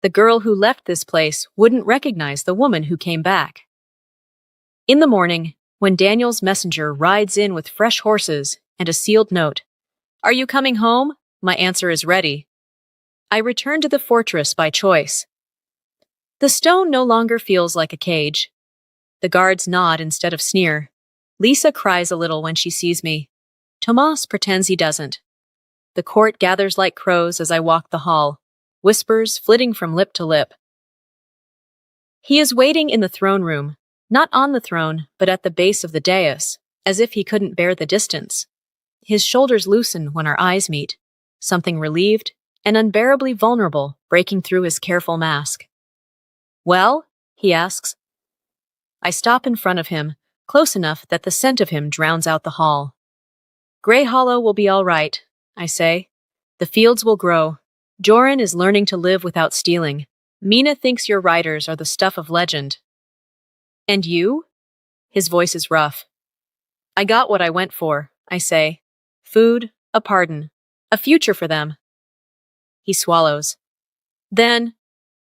The girl who left this place wouldn't recognize the woman who came back. In the morning, when Daniel's messenger rides in with fresh horses and a sealed note, "Are you coming home?" my answer is ready. I return to the fortress by choice. The stone no longer feels like a cage. The guards nod instead of sneer. Lisa cries a little when she sees me. Tomas pretends he doesn't. The court gathers like crows as I walk the hall, whispers flitting from lip to lip. He is waiting in the throne room, not on the throne, but at the base of the dais, as if he couldn't bear the distance. His shoulders loosen when our eyes meet, something relieved and unbearably vulnerable breaking through his careful mask. "Well?" he asks. I stop in front of him, close enough that the scent of him drowns out the hall. "Grey Hollow will be all right," I say. "The fields will grow. Joran is learning to live without stealing. Mina thinks your riders are the stuff of legend." "And you?" His voice is rough. "I got what I went for," I say. "Food, a pardon, a future for them." He swallows. "Then,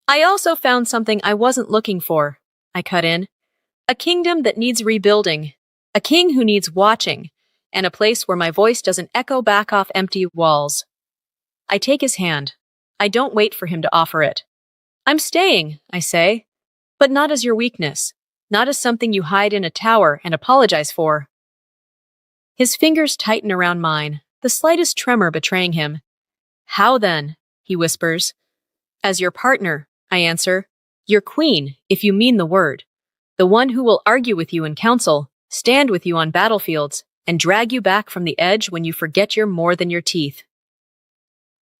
I also found something I wasn't looking for," I cut in. "A kingdom that needs rebuilding, a king who needs watching, and a place where my voice doesn't echo back off empty walls." I take his hand. I don't wait for him to offer it. "I'm staying," I say, "but not as your weakness, not as something you hide in a tower and apologize for." His fingers tighten around mine, the slightest tremor betraying him. "How then?" he whispers. "As your partner," I answer. "Your queen, if you mean the word. The one who will argue with you in council, stand with you on battlefields, and drag you back from the edge when you forget you're more than your teeth."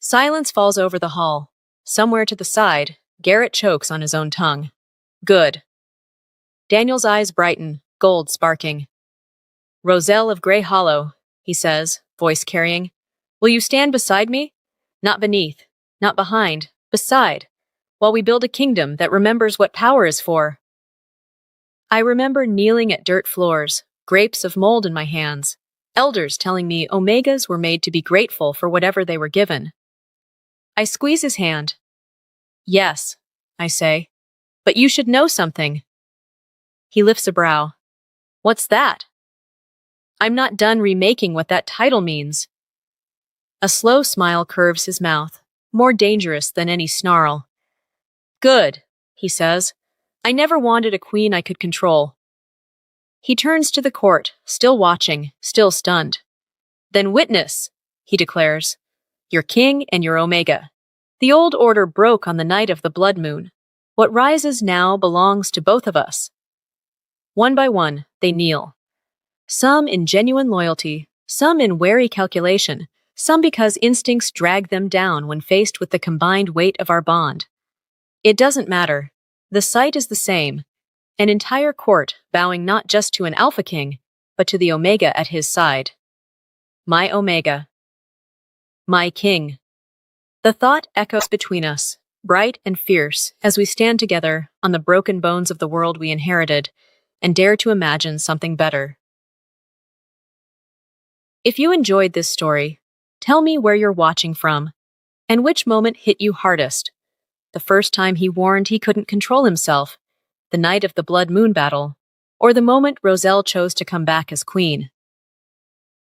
Silence falls over the hall. Somewhere to the side, Garrett chokes on his own tongue. "Good." Daniel's eyes brighten, gold sparking. "Roselle of Grey Hollow," he says, voice carrying. "Will you stand beside me? Not beneath, not behind, beside, while we build a kingdom that remembers what power is for." I remember kneeling at dirt floors, grapes of mold in my hands, elders telling me omegas were made to be grateful for whatever they were given. I squeeze his hand. "Yes," I say, "but you should know something." He lifts a brow. "What's that?" "I'm not done remaking what that title means." A slow smile curves his mouth, more dangerous than any snarl. "Good," he says. "I never wanted a queen I could control." He turns to the court, still watching, still stunned. "Then witness," he declares. "Your king and your omega." The old order broke on the night of the blood moon. What rises now belongs to both of us. One by one, they kneel. Some in genuine loyalty, some in wary calculation, some because instincts drag them down when faced with the combined weight of our bond. It doesn't matter. The sight is the same. An entire court bowing not just to an Alpha King, but to the Omega at his side. My Omega. My King. The thought echoes between us, bright and fierce, as we stand together on the broken bones of the world we inherited and dare to imagine something better. If you enjoyed this story, tell me where you're watching from and which moment hit you hardest. The first time he warned he couldn't control himself, the night of the blood moon battle, or the moment Roselle chose to come back as queen.